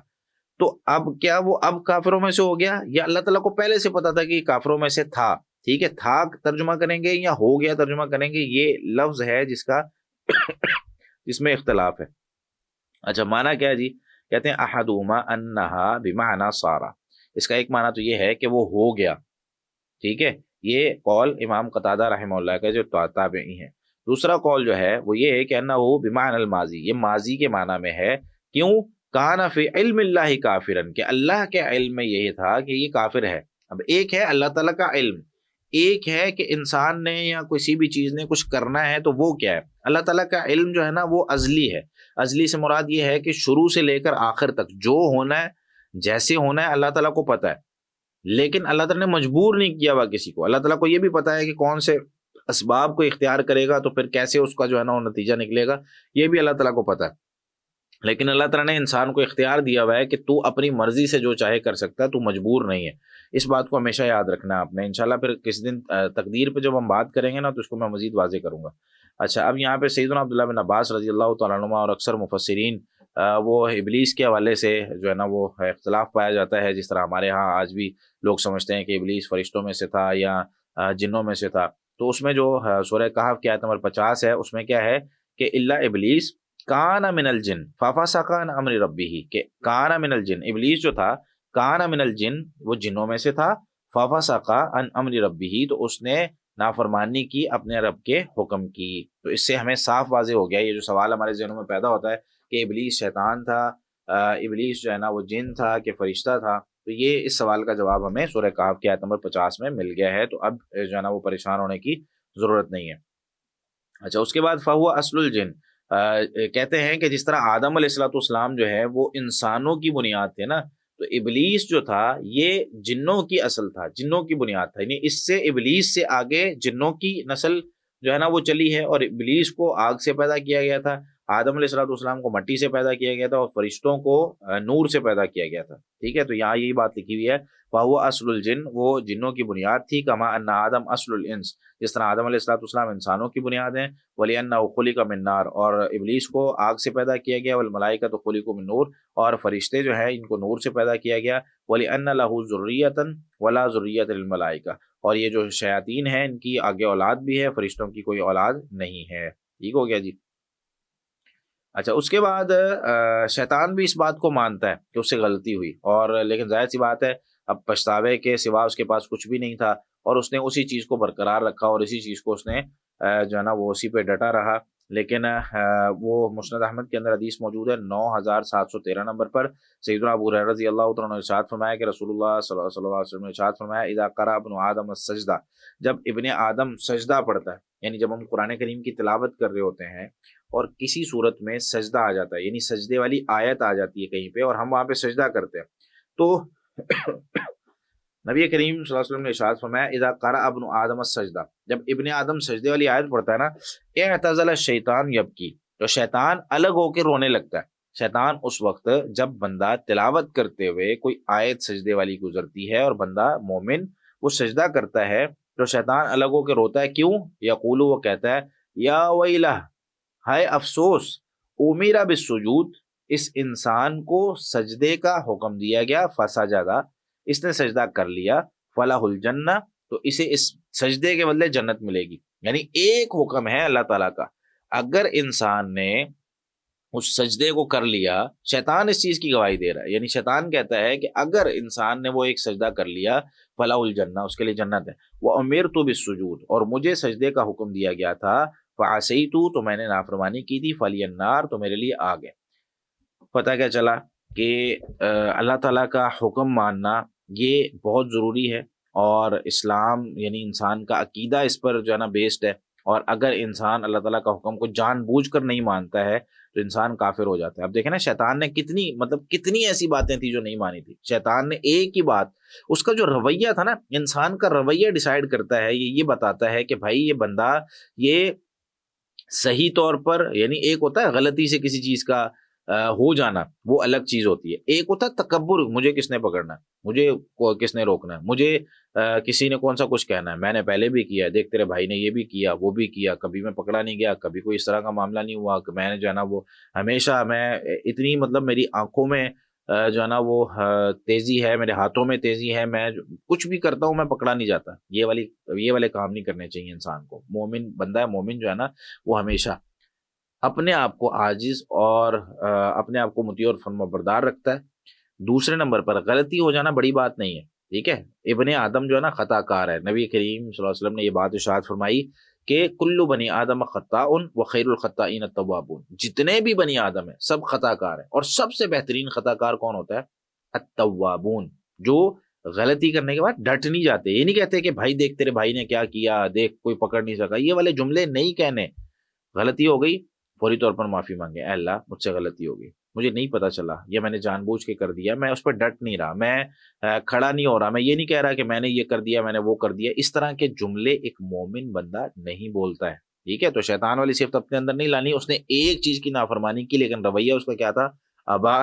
S1: تو اب کیا وہ اب کافروں میں سے ہو گیا، یا اللہ تعالیٰ کو پہلے سے پتا تھا کہ کافروں میں سے تھا؟ ٹھیک ہے، تھا ترجمہ کریں گے یا ہو گیا ترجمہ کریں گے، یہ لفظ ہے جس میں اختلاف ہے۔ اچھا، معنی کیا ہے جی؟ کہتے ہیں احدہما انہا بمعنی صارا، اس کا ایک معنی تو یہ ہے کہ وہ ہو گیا، ٹھیک ہے، یہ قول امام قتادہ رحمہ اللہ کا جو تابعی ہیں۔ دوسرا قول جو ہے وہ یہ ہے کہ انہا بمعنی الماضی، یہ ماضی کے معنی میں ہے، کیوں؟ کان فی علم اللہ کافرن، کہ اللہ کے علم میں یہ تھا کہ یہ کافر ہے۔ اب ایک ہے اللہ تعالیٰ کا علم، ایک ہے کہ انسان نے یا کسی بھی چیز نے کچھ کرنا ہے تو وہ کیا ہے؟ اللہ تعالیٰ کا علم جو ہے نا وہ ازلی ہے۔ ازلی سے مراد یہ ہے کہ شروع سے لے کر آخر تک جو ہونا ہے، جیسے ہونا ہے، اللہ تعالیٰ کو پتہ ہے، لیکن اللہ تعالیٰ نے مجبور نہیں کیا ہوا کسی کو. اللہ تعالیٰ کو یہ بھی پتا ہے کہ کون سے اسباب کو اختیار کرے گا تو پھر کیسے اس کا جو ہے نا وہ نتیجہ نکلے گا، یہ بھی اللہ تعالیٰ کو پتا ہے. لیکن اللہ تعالیٰ نے انسان کو اختیار دیا ہوا ہے کہ تو اپنی مرضی سے جو چاہے کر سکتا ہے، تو مجبور نہیں ہے. اس بات کو ہمیشہ یاد رکھنا ہے آپ نے. انشاءاللہ پھر کسی دن تقدیر پہ جب ہم بات کریں گے نا تو اس کو میں مزید واضح کروں گا. اچھا، اب یہاں پہ سیدنا عبداللہ بن عباس رضی اللہ تعالیٰ عنہما اور اکثر مفسرین وہ ابلیس کے حوالے سے جو ہے نا وہ اختلاف پایا جاتا ہے. جس طرح ہمارے ہاں آج بھی لوگ سمجھتے ہیں کہ ابلیس فرشتوں میں سے تھا یا جنوں میں سے تھا. تو اس میں جو سورہ کہف کی آیت نمبر 50 ہے، اس میں کیا ہے کہ الا ابلیس کان من الجن ففسق عن امر ربہ، کہ کان من الجن، ابلیس جو تھا کان من الجن، وہ جنوں میں سے تھا، ففسق عن امر ربہ، تو اس نے نافرمانی کی اپنے رب کے حکم کی. تو اس سے ہمیں صاف واضح ہو گیا یہ جو سوال ہمارے ذہنوں میں پیدا ہوتا ہے کہ ابلیس شیطان تھا، ابلیس جو ہے نا وہ جن تھا کہ فرشتہ تھا. تو یہ اس سوال کا جواب ہمیں سورہ کہف کی آیت نمبر 50 میں مل گیا ہے. تو اب جو ہے نا وہ پریشان ہونے کی ضرورت نہیں ہے. اچھا، اس کے بعد فہو اصل الجن، کہتے ہیں کہ جس طرح آدم علیہ الصلوۃ والسلام جو ہے وہ انسانوں کی بنیاد تھے نا، تو ابلیس جو تھا یہ جنوں کی اصل تھا، جنوں کی بنیاد تھا. یعنی اس سے ابلیس سے آگے جنوں کی نسل جو ہے نا وہ چلی ہے، اور ابلیس کو آگ سے پیدا کیا گیا تھا، آدم علیہ الصلوۃ والسلام کو مٹی سے پیدا کیا گیا تھا، اور فرشتوں کو نور سے پیدا کیا گیا تھا. ٹھیک ہے، تو یہاں یہی بات لکھی ہوئی ہے فہو اصل الجن، وہ جنوں کی بنیاد تھی. کما ان آدم اصل الانس، جس طرح آدم علیہ الصلوۃ والسلام انسانوں کی بنیاد ہیں. وَلِأَنَّهُ خُلِقَ مِن نَّارٍ، اور ابلیس کو آگ سے پیدا کیا گیا. وَالْمَلَائِکَةُ خُلِقُوا مِن نُّور، اور فرشتے جو ہیں ان کو نور سے پیدا کیا گیا. وَلِأَنَّ لَهُ ذُرِّيَّةً وَلَا ذُرِّيَّةَ لِلْمَلَائِکَةِ، اور یہ جو شیاطین ہیں ان کی آگے اولاد بھی ہے، فرشتوں کی کوئی اولاد نہیں ہے. ٹھیک ہو گیا جی. اچھا، اس کے بعد شیطان بھی اس بات کو مانتا ہے کہ اس سے غلطی ہوئی، اور لیکن ظاہر سی بات ہے اب پچھتاوے کے سوا اس کے پاس کچھ بھی نہیں تھا، اور اس نے اسی چیز کو برقرار رکھا، اور اسی چیز کو اس نے جو ہے نا وہ اسی پہ ڈٹا رہا. لیکن وہ مسند احمد کے اندر حدیث موجود ہے 9713 نمبر پر. سیدنا ابو ہریرہ رضی اللہ تعالیٰ عنہ نے ارشاد فرمایا کہ رسول اللہ صلی اللہ علیہ وسلم نے ارشاد فرمایا اذا قرأ ابن آدم السجدہ، جب ابن آدم سجدہ پڑھتا ہے، یعنی جب ہم قرآن کریم کی تلاوت کر رہے ہوتے ہیں اور کسی صورت میں سجدہ آ جاتا ہے، یعنی سجدے والی آیت آ جاتی ہے کہیں پہ اور ہم وہاں پہ سجدہ کرتے ہیں، تو نبی کریم صلی اللہ علیہ وسلم نے ارشاد فرمایا اذا قرأ ابن آدم السجدہ، جب ابن آدم سجدے والی آیت پڑھتا ہے نا، اعتزل الشیطان یبکی، تو شیطان الگ ہو کے رونے لگتا ہے. شیطان اس وقت جب بندہ تلاوت کرتے ہوئے کوئی آیت سجدے والی گزرتی ہے اور بندہ مومن وہ سجدہ کرتا ہے، تو شیطان الگ ہو کے روتا ہے. کیوں؟ یقول، وہ کہتا ہے یا ویلہ، ہائے افسوس، امیرا بالسجود، اس انسان کو سجدے کا حکم دیا گیا، فسجدہ، اس نے سجدہ کر لیا، فلاح الجنہ، تو اسے اس سجدے کے بدلے جنت ملے گی. یعنی ایک حکم ہے اللہ تعالیٰ کا، اگر انسان نے اس سجدے کو کر لیا، شیطان اس چیز کی گواہی دے رہا ہے، یعنی شیطان کہتا ہے کہ اگر انسان نے وہ ایک سجدہ کر لیا، فلاح الجنہ، اس کے لیے جنت ہے. وَأُمِرْتُ بِالسُّجُودِ، اور مجھے سجدے کا حکم دیا گیا تھا، فَعَصَيْتُ، تو میں نے نافرمانی کی تھی، فَلِيَ النَّارُ، تو میرے لیے آگ ہے. پتہ کیا چلا کہ اللہ تعالیٰ کا حکم ماننا یہ بہت ضروری ہے، اور اسلام یعنی انسان کا عقیدہ اس پر جو ہے نا بیسڈ ہے. اور اگر انسان اللہ تعالیٰ کا حکم کو جان بوجھ کر نہیں مانتا ہے تو انسان کافر ہو جاتا ہے. اب دیکھیں نا شیطان نے کتنی ایسی باتیں تھی جو نہیں مانی تھی. شیطان نے ایک ہی بات، اس کا جو رویہ تھا نا، انسان کا رویہ ڈیسائیڈ کرتا ہے، یہ بتاتا ہے کہ بھائی یہ بندہ یہ صحیح طور پر، یعنی ایک ہوتا ہے غلطی سے کسی چیز کا ہو جانا، وہ الگ چیز ہوتی ہے. ایک ہوتا ہے تکبر، مجھے کس نے پکڑنا ہے، مجھے کس نے روکنا ہے، مجھے کسی نے کون سا کچھ کہنا ہے، میں نے پہلے بھی کیا، دیکھ تیرے بھائی نے یہ بھی کیا وہ بھی کیا، کبھی میں پکڑا نہیں گیا، کبھی کوئی اس طرح کا معاملہ نہیں ہوا کہ میں نے جو ہے نا وہ ہمیشہ میں اتنی میری آنکھوں میں جو ہے نا وہ تیزی ہے، میرے ہاتھوں میں تیزی ہے، میں کچھ بھی کرتا ہوں میں پکڑا نہیں جاتا. یہ والے کام نہیں کرنے چاہیے انسان کو. مومن بندہ ہے، مومن جو ہے نا وہ ہمیشہ اپنے آپ کو عاجز اور اپنے آپ کو مطیع اور فرمانبردار رکھتا ہے. دوسرے نمبر پر غلطی ہو جانا بڑی بات نہیں ہے، ٹھیک ہے. ابن آدم جو ہے نا خطا کار ہے. نبی کریم صلی اللہ علیہ وسلم نے یہ بات ارشاد فرمائی کہ کل بنی آدم خطاء وخیر الخطائین التوابون، جتنے بھی بنی آدم ہیں سب خطا کار ہیں، اور سب سے بہترین خطا کار کون ہوتا ہے؟ التوابون، جو غلطی کرنے کے بعد ڈٹ نہیں جاتے. یہ نہیں کہتے کہ بھائی دیکھ تیرے بھائی نے کیا کیا، دیکھ کوئی پکڑ نہیں سکا، یہ والے جملے نہیں کہنے. غلطی ہو گئی فوری طور پر معافی مانگے، اے اللہ مجھ سے غلطی ہو گئی، مجھے نہیں پتا چلا، یہ میں نے جان بوجھ کے کر دیا، میں اس پہ ڈٹ نہیں رہا، میں کھڑا نہیں ہو رہا، میں یہ نہیں کہہ رہا کہ میں نے یہ کر دیا، میں نے وہ کر دیا، اس طرح کے جملے ایک مومن بندہ نہیں بولتا ہے، ٹھیک ہے؟ تو شیطان والی صفت اپنے اندر نہیں لانی، اس نے ایک چیز کی نافرمانی کی لیکن رویہ اس کا کیا تھا؟ ابا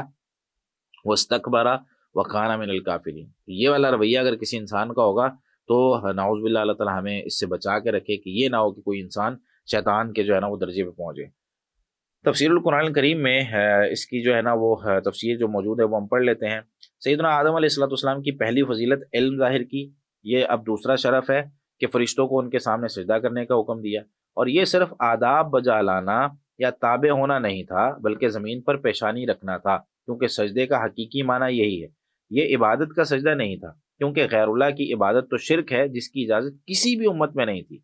S1: واستکبر وکان من الکافرین۔ یہ والا رویہ اگر کسی انسان کا ہوگا تو نعوذ باللہ اللہ تعالیٰ ہمیں اس سے بچا کے رکھے کہ یہ نہ ہو کہ کوئی انسان شیطان کے جو ہے نا وہ درجے پہ پہنچے۔ تفسیر القرآن الکریم میں اس کی جو ہے نا وہ تفسیر جو موجود ہے وہ ہم پڑھ لیتے ہیں۔ سیدنا آدم علیہ الصلوۃ والسلام کی پہلی فضیلت علم ظاہر کی، یہ اب دوسرا شرف ہے کہ فرشتوں کو ان کے سامنے سجدہ کرنے کا حکم دیا، اور یہ صرف آداب بجا لانا یا تابع ہونا نہیں تھا بلکہ زمین پر پیشانی رکھنا تھا، کیونکہ سجدے کا حقیقی معنی یہی ہے، یہ عبادت کا سجدہ نہیں تھا، کیونکہ غیر اللہ کی عبادت تو شرک ہے جس کی اجازت کسی بھی امت میں نہیں تھی۔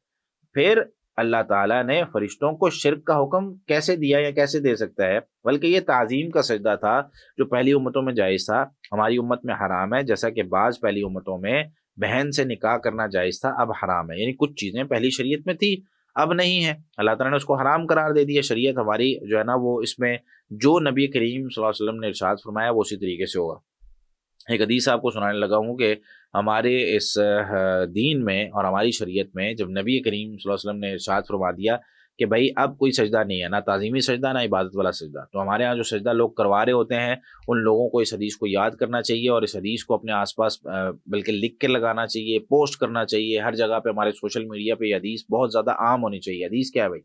S1: پھر اللہ تعالیٰ نے فرشتوں کو شرک کا حکم کیسے دیا یا کیسے دے سکتا ہے؟ بلکہ یہ تعظیم کا سجدہ تھا جو پہلی امتوں میں جائز تھا، ہماری امت میں حرام ہے، جیسا کہ بعض پہلی امتوں میں بہن سے نکاح کرنا جائز تھا، اب حرام ہے، یعنی کچھ چیزیں پہلی شریعت میں تھی اب نہیں ہے، اللہ تعالیٰ نے اس کو حرام قرار دے دیا۔ شریعت ہماری جو ہے نا وہ اس میں جو نبی کریم صلی اللہ علیہ وسلم نے ارشاد فرمایا وہ اسی طریقے سے ہوگا۔ ایک حدیث آپ کو سنانے لگا ہوں کہ ہمارے اس دین میں اور ہماری شریعت میں جب نبی کریم صلی اللہ علیہ وسلم نے ارشاد فرما دیا کہ بھائی اب کوئی سجدہ نہیں ہے، نہ تعظیمی سجدہ نہ عبادت والا سجدہ، تو ہمارے ہاں جو سجدہ لوگ کروا رہے ہوتے ہیں ان لوگوں کو اس حدیث کو یاد کرنا چاہیے اور اس حدیث کو اپنے آس پاس بلکہ لکھ کے لگانا چاہیے، پوسٹ کرنا چاہیے، ہر جگہ پہ ہمارے سوشل میڈیا پہ یہ حدیث بہت زیادہ عام ہونی چاہیے۔ حدیث کیا ہے بھائی؟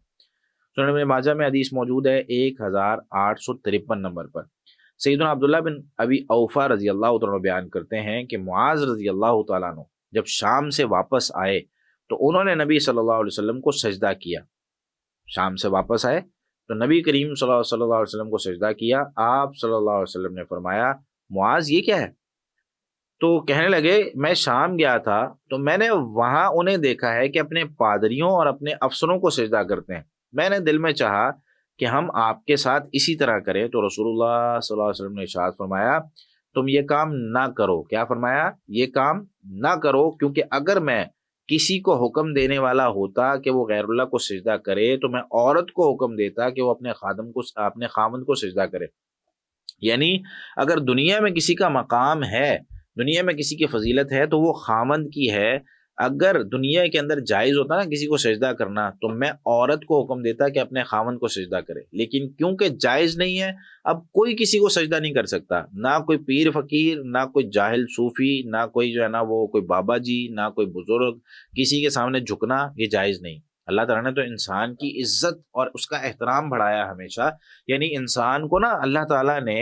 S1: سنن ابن ماجہ میں حدیث موجود ہے 1853 نمبر پر۔ سیدنا عبداللہ بن ابی اوفا رضی اللہ تعالیٰ بیان کرتے ہیں کہ معاذ رضی اللہ تعالیٰ عنہ جب شام سے واپس آئے تو انہوں نے نبی صلی اللہ علیہ وسلم کو سجدہ کیا۔ شام سے واپس آئے تو نبی کریم صلی اللہ علیہ وسلم کو سجدہ کیا۔ آپ صلی اللہ علیہ وسلم نے فرمایا معاذ یہ کیا ہے؟ تو کہنے لگے میں شام گیا تھا تو میں نے وہاں انہیں دیکھا ہے کہ اپنے پادریوں اور اپنے افسروں کو سجدہ کرتے ہیں، میں نے دل میں چاہا کہ ہم آپ کے ساتھ اسی طرح کریں، تو رسول اللہ صلی اللہ علیہ وسلم نے ارشاد فرمایا تم یہ کام نہ کرو۔ کیا فرمایا؟ یہ کام نہ کرو، کیونکہ اگر میں کسی کو حکم دینے والا ہوتا کہ وہ غیر اللہ کو سجدہ کرے تو میں عورت کو حکم دیتا کہ وہ اپنے خامند کو سجدہ کرے۔ یعنی اگر دنیا میں کسی کا مقام ہے، دنیا میں کسی کی فضیلت ہے تو وہ خامند کی ہے۔ اگر دنیا کے اندر جائز ہوتا نا کسی کو سجدہ کرنا تو میں عورت کو حکم دیتا کہ اپنے خامند کو سجدہ کرے، لیکن کیونکہ جائز نہیں ہے اب کوئی کسی کو سجدہ نہیں کر سکتا، نہ کوئی پیر فقیر، نہ کوئی جاہل صوفی، نہ کوئی جو ہے نا وہ کوئی بابا جی، نہ کوئی بزرگ، کسی کے سامنے جھکنا یہ جائز نہیں۔ اللہ تعالیٰ نے تو انسان کی عزت اور اس کا احترام بڑھایا ہمیشہ، یعنی انسان کو نا اللہ تعالیٰ نے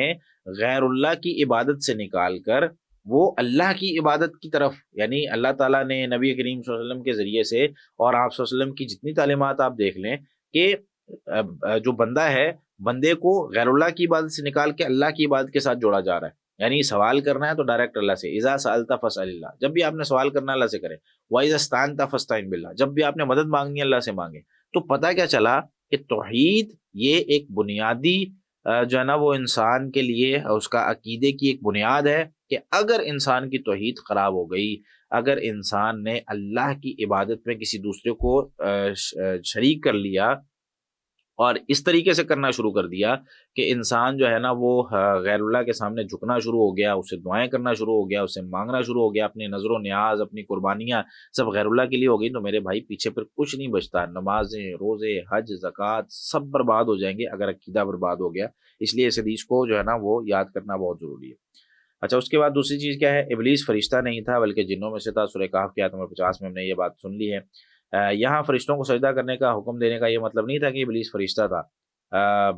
S1: غیر اللہ کی عبادت سے نکال کر وہ اللہ کی عبادت کی طرف، یعنی اللہ تعالیٰ نے نبی کریم صلی اللہ علیہ وسلم کے ذریعے سے اور آپ صلی اللہ علیہ وسلم کی جتنی تعلیمات آپ دیکھ لیں کہ جو بندہ ہے بندے کو غیر اللہ کی عبادت سے نکال کے اللہ کی عبادت کے ساتھ جوڑا جا رہا ہے، یعنی سوال کرنا ہے تو ڈائریکٹ اللہ سے، اذا سألت فاسأل اللہ، جب بھی آپ نے سوال کرنا اللہ سے کرے، وَإِذَا اسْتَعَنْتَ فَاسْتَعِنْ بِاللَّهِ، جب بھی آپ نے مدد مانگنی ہے اللہ سے مانگے۔ تو پتہ کیا چلا کہ توحید یہ ایک بنیادی جو ہے نا وہ انسان کے لیے اس کا عقیدے کی ایک بنیاد ہے کہ اگر انسان کی توحید خراب ہو گئی، اگر انسان نے اللہ کی عبادت میں کسی دوسرے کو شریک کر لیا اور اس طریقے سے کرنا شروع کر دیا کہ انسان جو ہے نا وہ غیر اللہ کے سامنے جھکنا شروع ہو گیا، اسے دعائیں کرنا شروع ہو گیا، اسے مانگنا شروع ہو گیا، اپنی نظر و نیاز، اپنی قربانیاں سب غیر اللہ کے لیے ہو گئی، تو میرے بھائی پیچھے پھر کچھ نہیں بچتا، نمازیں، روزے، حج، زکوٰۃ سب برباد ہو جائیں گے اگر عقیدہ برباد ہو گیا۔ اس لیے اس حدیث کو جو ہے نا وہ یاد کرنا بہت ضروری ہے۔ اچھا، اس کے بعد دوسری چیز کیا ہے؟ ابلیس فرشتہ نہیں تھا بلکہ جنوں میں سے تھا۔ سورہ کہف کی آیت نمبر 50 میں ہم نے یہ بات سن لی ہے۔ یہاں فرشتوں کو سجدہ کرنے کا حکم دینے کا یہ مطلب نہیں تھا کہ ابلیس فرشتہ تھا،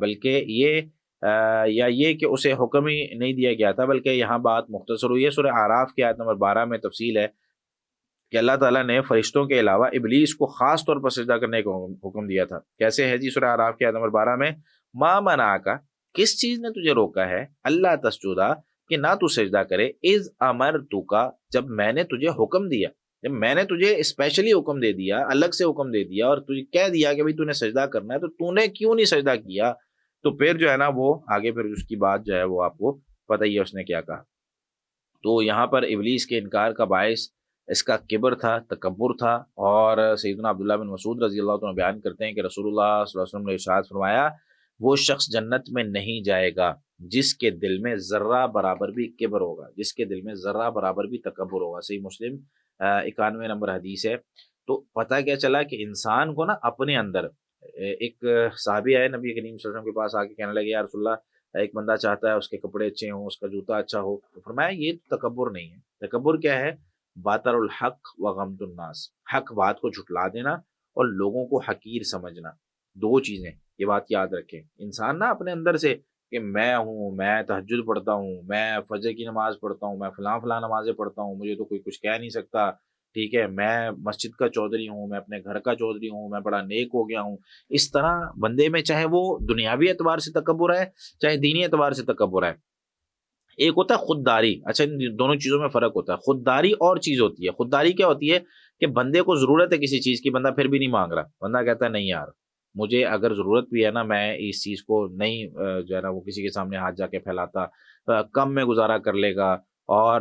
S1: بلکہ یہ کہ اسے حکم ہی نہیں دیا گیا تھا، بلکہ یہاں بات مختصر ہوئی ہے۔ سورہ اعراف کی آیت نمبر 12 میں تفصیل ہے کہ اللہ تعالیٰ نے فرشتوں کے علاوہ ابلیس کو خاص طور پر سجدہ کرنے کا حکم دیا تھا۔ کیسے ہے جی؟ سورہ اعراف کی آیت نمبر 12 میں ما منعک، کس چیز نے تجھے روکا ہے، اللہ تسجدا، کہ نہ تو سجدہ کرے، اذ امرتک، جب میں نے تجھے حکم دیا، جب میں نے تجھے اسپیشلی حکم دے دیا، الگ سے حکم دے دیا اور تجھے کہہ دیا کہ بھئی تو نے سجدہ کرنا ہے، تو تو نے کیوں نہیں سجدہ کیا؟ تو پھر جو ہے نا وہ آگے پھر اس کی بات جو ہے وہ آپ کو پتہ ہی ہے اس نے کیا کہا۔ تو یہاں پر ابلیس کے انکار کا باعث اس کا کبر تھا، تکبر تھا، اور سیدنا عبداللہ بن مسعود رضی اللہ عنہ بیان کرتے ہیں کہ رسول اللہ صلی اللہ علیہ وسلم نے ارشاد فرمایا وہ شخص جنت میں نہیں جائے گا جس کے دل میں ذرہ برابر بھی کبر ہوگا، جس کے دل میں ذرہ برابر بھی تکبر ہوگا۔ صحیح مسلم 91 نمبر حدیث ہے۔ تو پتہ کیا چلا کہ انسان کو نا اپنے اندر ایک صحابی آئے نبی کریم صلی اللہ علیہ وسلم کے پاس، آ کے کہنے لگے یا رسول اللہ ایک بندہ چاہتا ہے اس کے کپڑے اچھے ہوں، اس کا جوتا اچھا ہو، تو فرمایا یہ تو تکبر نہیں ہے۔ تکبر کیا ہے؟ باطر الحق و غمط الناس، حق بات کو جھٹلا دینا اور لوگوں کو حقیر سمجھنا، دو چیزیں، یہ بات یاد رکھیں۔ انسان نا اپنے اندر سے کہ میں ہوں، میں تہجد پڑھتا ہوں، میں فجر کی نماز پڑھتا ہوں، میں فلاں فلاں نمازیں پڑھتا ہوں، مجھے تو کوئی کچھ کہہ نہیں سکتا، ٹھیک ہے، میں مسجد کا چودھری ہوں، میں اپنے گھر کا چودھری ہوں، میں بڑا نیک ہو گیا ہوں۔ اس طرح بندے میں چاہے وہ دنیاوی اعتبار سے تکبر ہے، چاہے دینی اعتبار سے تکبر ہے۔ ایک ہوتا ہے خودداری، اچھا ان دونوں چیزوں میں فرق ہوتا ہے۔ خودداری اور چیز ہوتی ہے، خودداری کیا ہوتی ہے کہ بندے کو ضرورت ہے کسی چیز کی، بندہ پھر بھی نہیں مانگ رہا، بندہ کہتا ہے نہیں یار مجھے اگر ضرورت بھی ہے نا، میں اس چیز کو نہیں جو ہے نا وہ کسی کے سامنے ہاتھ جا کے پھیلاتا، کم میں گزارا کر لے گا، اور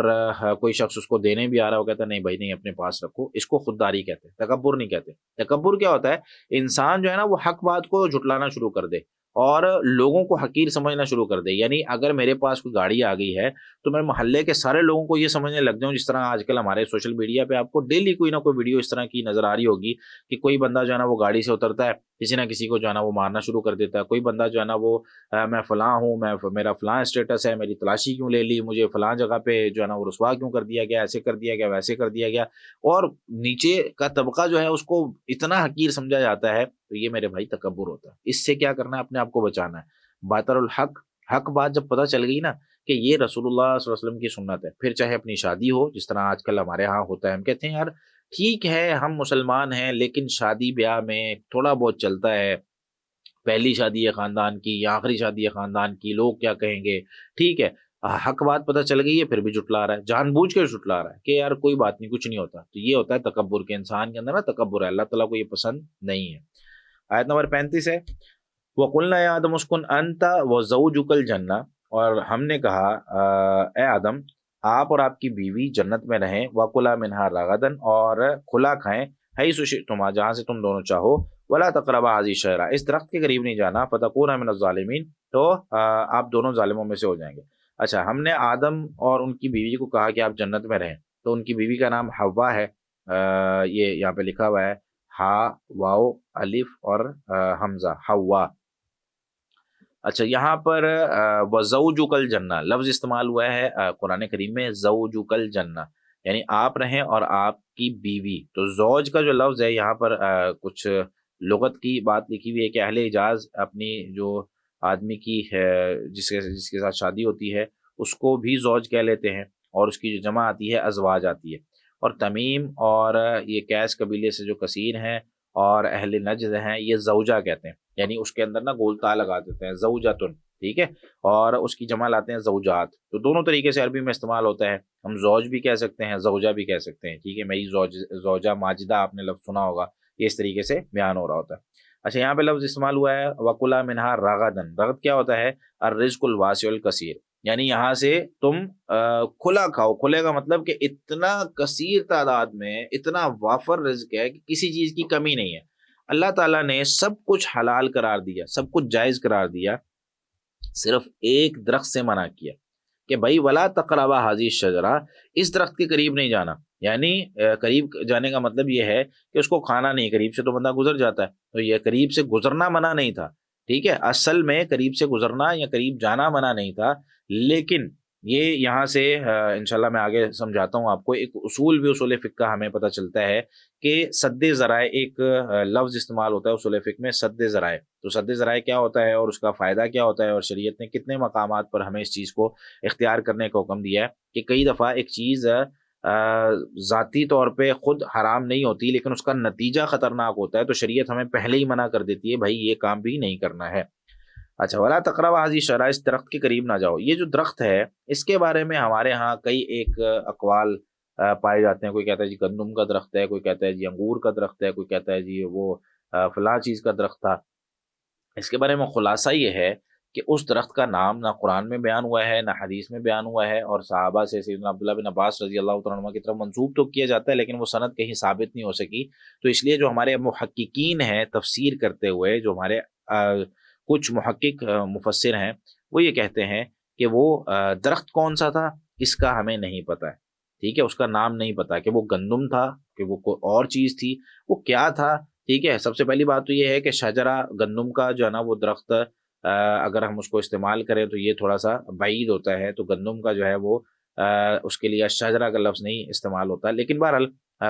S1: کوئی شخص اس کو دینے بھی آ رہا ہے وہ کہتا ہے نہیں بھائی نہیں اپنے پاس رکھو۔ اس کو خودداری کہتے ہیں، تکبر نہیں کہتے۔ تکبر کیا ہوتا ہے؟ انسان جو ہے نا وہ حق بات کو جھٹلانا شروع کر دے اور لوگوں کو حقیر سمجھنا شروع کر دے۔ یعنی اگر میرے پاس کوئی گاڑی آ گئی ہے تو میں محلے کے سارے لوگوں کو یہ سمجھنے لگ جاؤں، جس طرح آج کل ہمارے سوشل میڈیا پہ آپ کو ڈیلی کوئی نہ کوئی ویڈیو اس طرح کی نظر آ رہی ہوگی کہ کوئی بندہ جو ہے نا وہ گاڑی سے اترتا ہے، کسی نہ کسی کو جو ہے نا وہ مارنا شروع کر دیتا ہے، کوئی بندہ جو ہے نا وہ میں فلاں ہوں، میرا فلاں اسٹیٹس ہے، میری تلاشی کیوں لے لی، مجھے فلاں جگہ پہ جو ہے نا وہ رسوا کیوں کر دیا گیا، ایسے کر دیا گیا، ویسے کر دیا گیا، اور نیچے کا طبقہ جو ہے اس کو اتنا حقیر سمجھا جاتا ہے۔ تو یہ میرے بھائی تکبر ہوتا ہے۔ اس سے کیا کرنا ہے؟ اپنے آپ کو بچانا ہے۔ باطر الحق، حق بات جب پتہ چل گئی نا کہ یہ رسول اللہ صلی اللہ علیہ وسلم کی سنت ہے، پھر چاہے اپنی شادی ہو، جس طرح آج کل ہمارے ہاں ہوتا ہے، ہم کہتے ہیں یار ٹھیک ہے ہم مسلمان ہیں لیکن شادی بیاہ میں تھوڑا بہت چلتا ہے، پہلی شادی ہے خاندان کی یا آخری شادی ہے خاندان کی، لوگ کیا کہیں گے، ٹھیک ہے، حق بات پتہ چل گئی ہے پھر بھی جھٹلا رہا ہے، جان بوجھ کے جھٹلا رہا ہے کہ یار کوئی بات نہیں، کچھ نہیں ہوتا۔ تو یہ ہوتا ہے تکبر کے، انسان کے اندر نا تکبر ہے، اللہ تعالیٰ کو یہ پسند نہیں ہے۔ آیت نمبر 35 ہے وَقُلْنَا يَا آدَمُ اسْكُنْ أَنْتَ وَزَوْجُكَ الْجَنَّةَ، اور ہم نے کہا اے آدم آپ اور آپ کی بیوی جنت میں رہیں، وَكُلَا مِنْهَا رَغَدًا، اور کھلا کھائیں، حَيْثُ شِئْتُمَا، جہاں سے تم دونوں چاہو، وَلَا تَقْرَبَا هَذِهِ الشَّجَرَةَ، اس درخت کے قریب نہیں جانا، فَتَكُونَا مِنَ الظَّالِمِينَ، تو آپ دونوں ظالموں میں سے ہو جائیں گے۔ اچھا، ہم نے آدم اور ان کی بیوی کو کہا کہ آپ جنت میں رہیں، تو ان کی بیوی کا نام حوا ہے، یہ یہاں پہ لکھا ہوا ہے ہا واو الف اور حمزہ، حوا۔ اچھا، یہاں پر وَزَوْجُكَ الْجَنَّةَ لفظ استعمال ہوا ہے قرآن کریم میں، زَوْجُكَ الْجَنَّةَ، یعنی آپ رہیں اور آپ کی بیوی۔ تو زوج کا جو لفظ ہے یہاں پر کچھ لغت کی بات لکھی ہوئی ہے کہ اہل حجاز اپنی جو آدمی کی ہے جس کے ساتھ شادی ہوتی ہے اس کو بھی زوج کہہ لیتے ہیں، اور اس کی جو جمع آتی ہے ازواج آتی ہے۔ اور تمیم اور یہ کیس قبیلے سے جو کثیر ہیں اور اہل نجد ہیں یہ زوجہ کہتے ہیں، یعنی اس کے اندر نا گول تا لگا دیتے ہیں زوجاتن، ٹھیک ہے، اور اس کی جمع لاتے ہیں زوجات۔ تو دونوں طریقے سے عربی میں استعمال ہوتا ہے، ہم زوج بھی کہہ سکتے ہیں، زوجہ بھی کہہ سکتے ہیں، ٹھیک ہے، میری زوجہ ماجدہ آپ نے لفظ سنا ہوگا، یہ اس طریقے سے بیان ہو رہا ہوتا ہے۔ اچھا، یہاں پہ لفظ استعمال ہوا ہے وَكُلَا مِنْهَا رَغَدًا، رغد کیا ہوتا ہے؟ الرزق الواسع الکثیر، یعنی یہاں سے تم کھلا کھاؤ، کھلے کا مطلب کہ اتنا کثیر تعداد میں اتنا وافر رزق ہے کہ کسی چیز کی کمی نہیں ہے۔ اللہ تعالیٰ نے سب کچھ حلال قرار دیا، سب کچھ جائز قرار دیا، صرف ایک درخت سے منع کیا کہ بھائی ولا تقربا حاضی الشجرہ، اس درخت کے قریب نہیں جانا، یعنی قریب جانے کا مطلب یہ ہے کہ اس کو کھانا نہیں، قریب سے تو بندہ گزر جاتا ہے، تو یہ قریب سے گزرنا منع نہیں تھا، ٹھیک ہے، اصل میں قریب سے گزرنا یا قریب جانا منع نہیں تھا، لیکن یہ یہاں سے انشاءاللہ میں آگے سمجھاتا ہوں آپ کو، ایک اصول بھی اصول فقہ کا ہمیں پتہ چلتا ہے کہ سد ذرائع ایک لفظ استعمال ہوتا ہے اصول فقہ میں، سد ذرائع۔ تو سد ذرائع کیا ہوتا ہے اور اس کا فائدہ کیا ہوتا ہے، اور شریعت نے کتنے مقامات پر ہمیں اس چیز کو اختیار کرنے کا حکم دیا ہے کہ کئی دفعہ ایک چیز ذاتی طور پہ خود حرام نہیں ہوتی لیکن اس کا نتیجہ خطرناک ہوتا ہے، تو شریعت ہمیں پہلے ہی منع کر دیتی ہے بھائی یہ کام بھی نہیں کرنا ہے۔ اچھا، ولا تقربوا هذه الشجرہ، اس درخت کے قریب نہ جاؤ۔ یہ جو درخت ہے اس کے بارے میں ہمارے ہاں کئی ایک اقوال پائے جاتے ہیں، کوئی کہتا ہے جی گندم کا درخت ہے، کوئی کہتا ہے جی انگور کا درخت ہے، کوئی کہتا ہے جی وہ فلاں چیز کا درخت تھا۔ اس کے بارے میں خلاصہ یہ ہے کہ اس درخت کا نام نہ قرآن میں بیان ہوا ہے نہ حدیث میں بیان ہوا ہے، اور صحابہ سے سیدنا عبداللہ بن عباس رضی اللہ تعالیٰ عنہ کی طرف منسوب تو کیا جاتا ہے لیکن وہ سند کہیں ثابت نہیں ہو سکی، تو اس لیے جو ہمارے محققین ہیں تفسیر کرتے ہوئے، جو ہمارے کچھ محقق مفسر ہیں وہ یہ کہتے ہیں کہ وہ درخت کون سا تھا اس کا ہمیں نہیں پتہ ہے، ٹھیک ہے، اس کا نام نہیں پتا کہ وہ گندم تھا کہ وہ کوئی اور چیز تھی، وہ کیا تھا، ٹھیک ہے۔ سب سے پہلی بات تو یہ ہے کہ شجرہ گندم کا جو ہے نا وہ درخت اگر ہم اس کو استعمال کریں تو یہ تھوڑا سا بعید ہوتا ہے، تو گندم کا جو ہے وہ اس کے لیے شجرہ کا لفظ نہیں استعمال ہوتا، لیکن بہرحال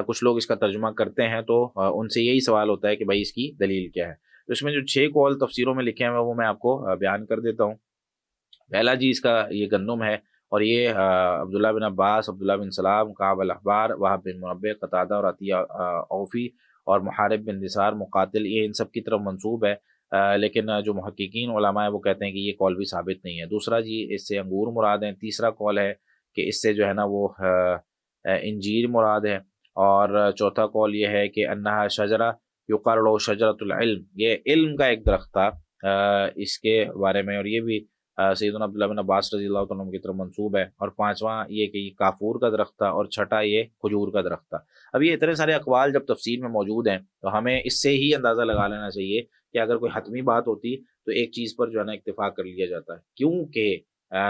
S1: کچھ لوگ اس کا ترجمہ کرتے ہیں تو ان سے یہی سوال ہوتا ہے کہ بھائی اس کی دلیل کیا ہے۔ تو اس میں جو 6 قول تفسیروں میں لکھے ہیں وہ میں آپ کو بیان کر دیتا ہوں۔ پہلا جی اس کا یہ گندم ہے، اور یہ عبداللہ بن عباس، عبداللہ بن سلام، کعب الاحبار، وہب بن منبع، قتادہ اور عطیہ اوفی اور محارب بن نثار، مقاتل، یہ ان سب کی طرف منسوب ہے، لیکن جو محققین علماء ہیں وہ کہتے ہیں کہ یہ قول بھی ثابت نہیں ہے۔ دوسرا جی اس سے انگور مراد ہیں۔ تیسرا قول ہے کہ اس سے جو ہے نا وہ انجیر مراد ہے، اور چوتھا قول یہ ہے کہ انہا شجرہ یقال له شجرۃ العلم، یہ علم کا ایک درخت تھا اس کے بارے میں، اور یہ بھی سیدنا عبداللہ بن عباس رضی اللہ عنہ کی طرف منسوب ہے۔ اور پانچواں یہ کہ یہ کافور کا درخت تھا، اور چھٹا یہ کھجور کا درخت تھا۔ اب یہ اتنے سارے اقوال جب تفسیر میں موجود ہیں تو ہمیں اس سے ہی اندازہ لگا لینا چاہیے کہ اگر کوئی حتمی بات ہوتی تو ایک چیز پر جو ہے نا اتفاق کر لیا جاتا ہے، کیونکہ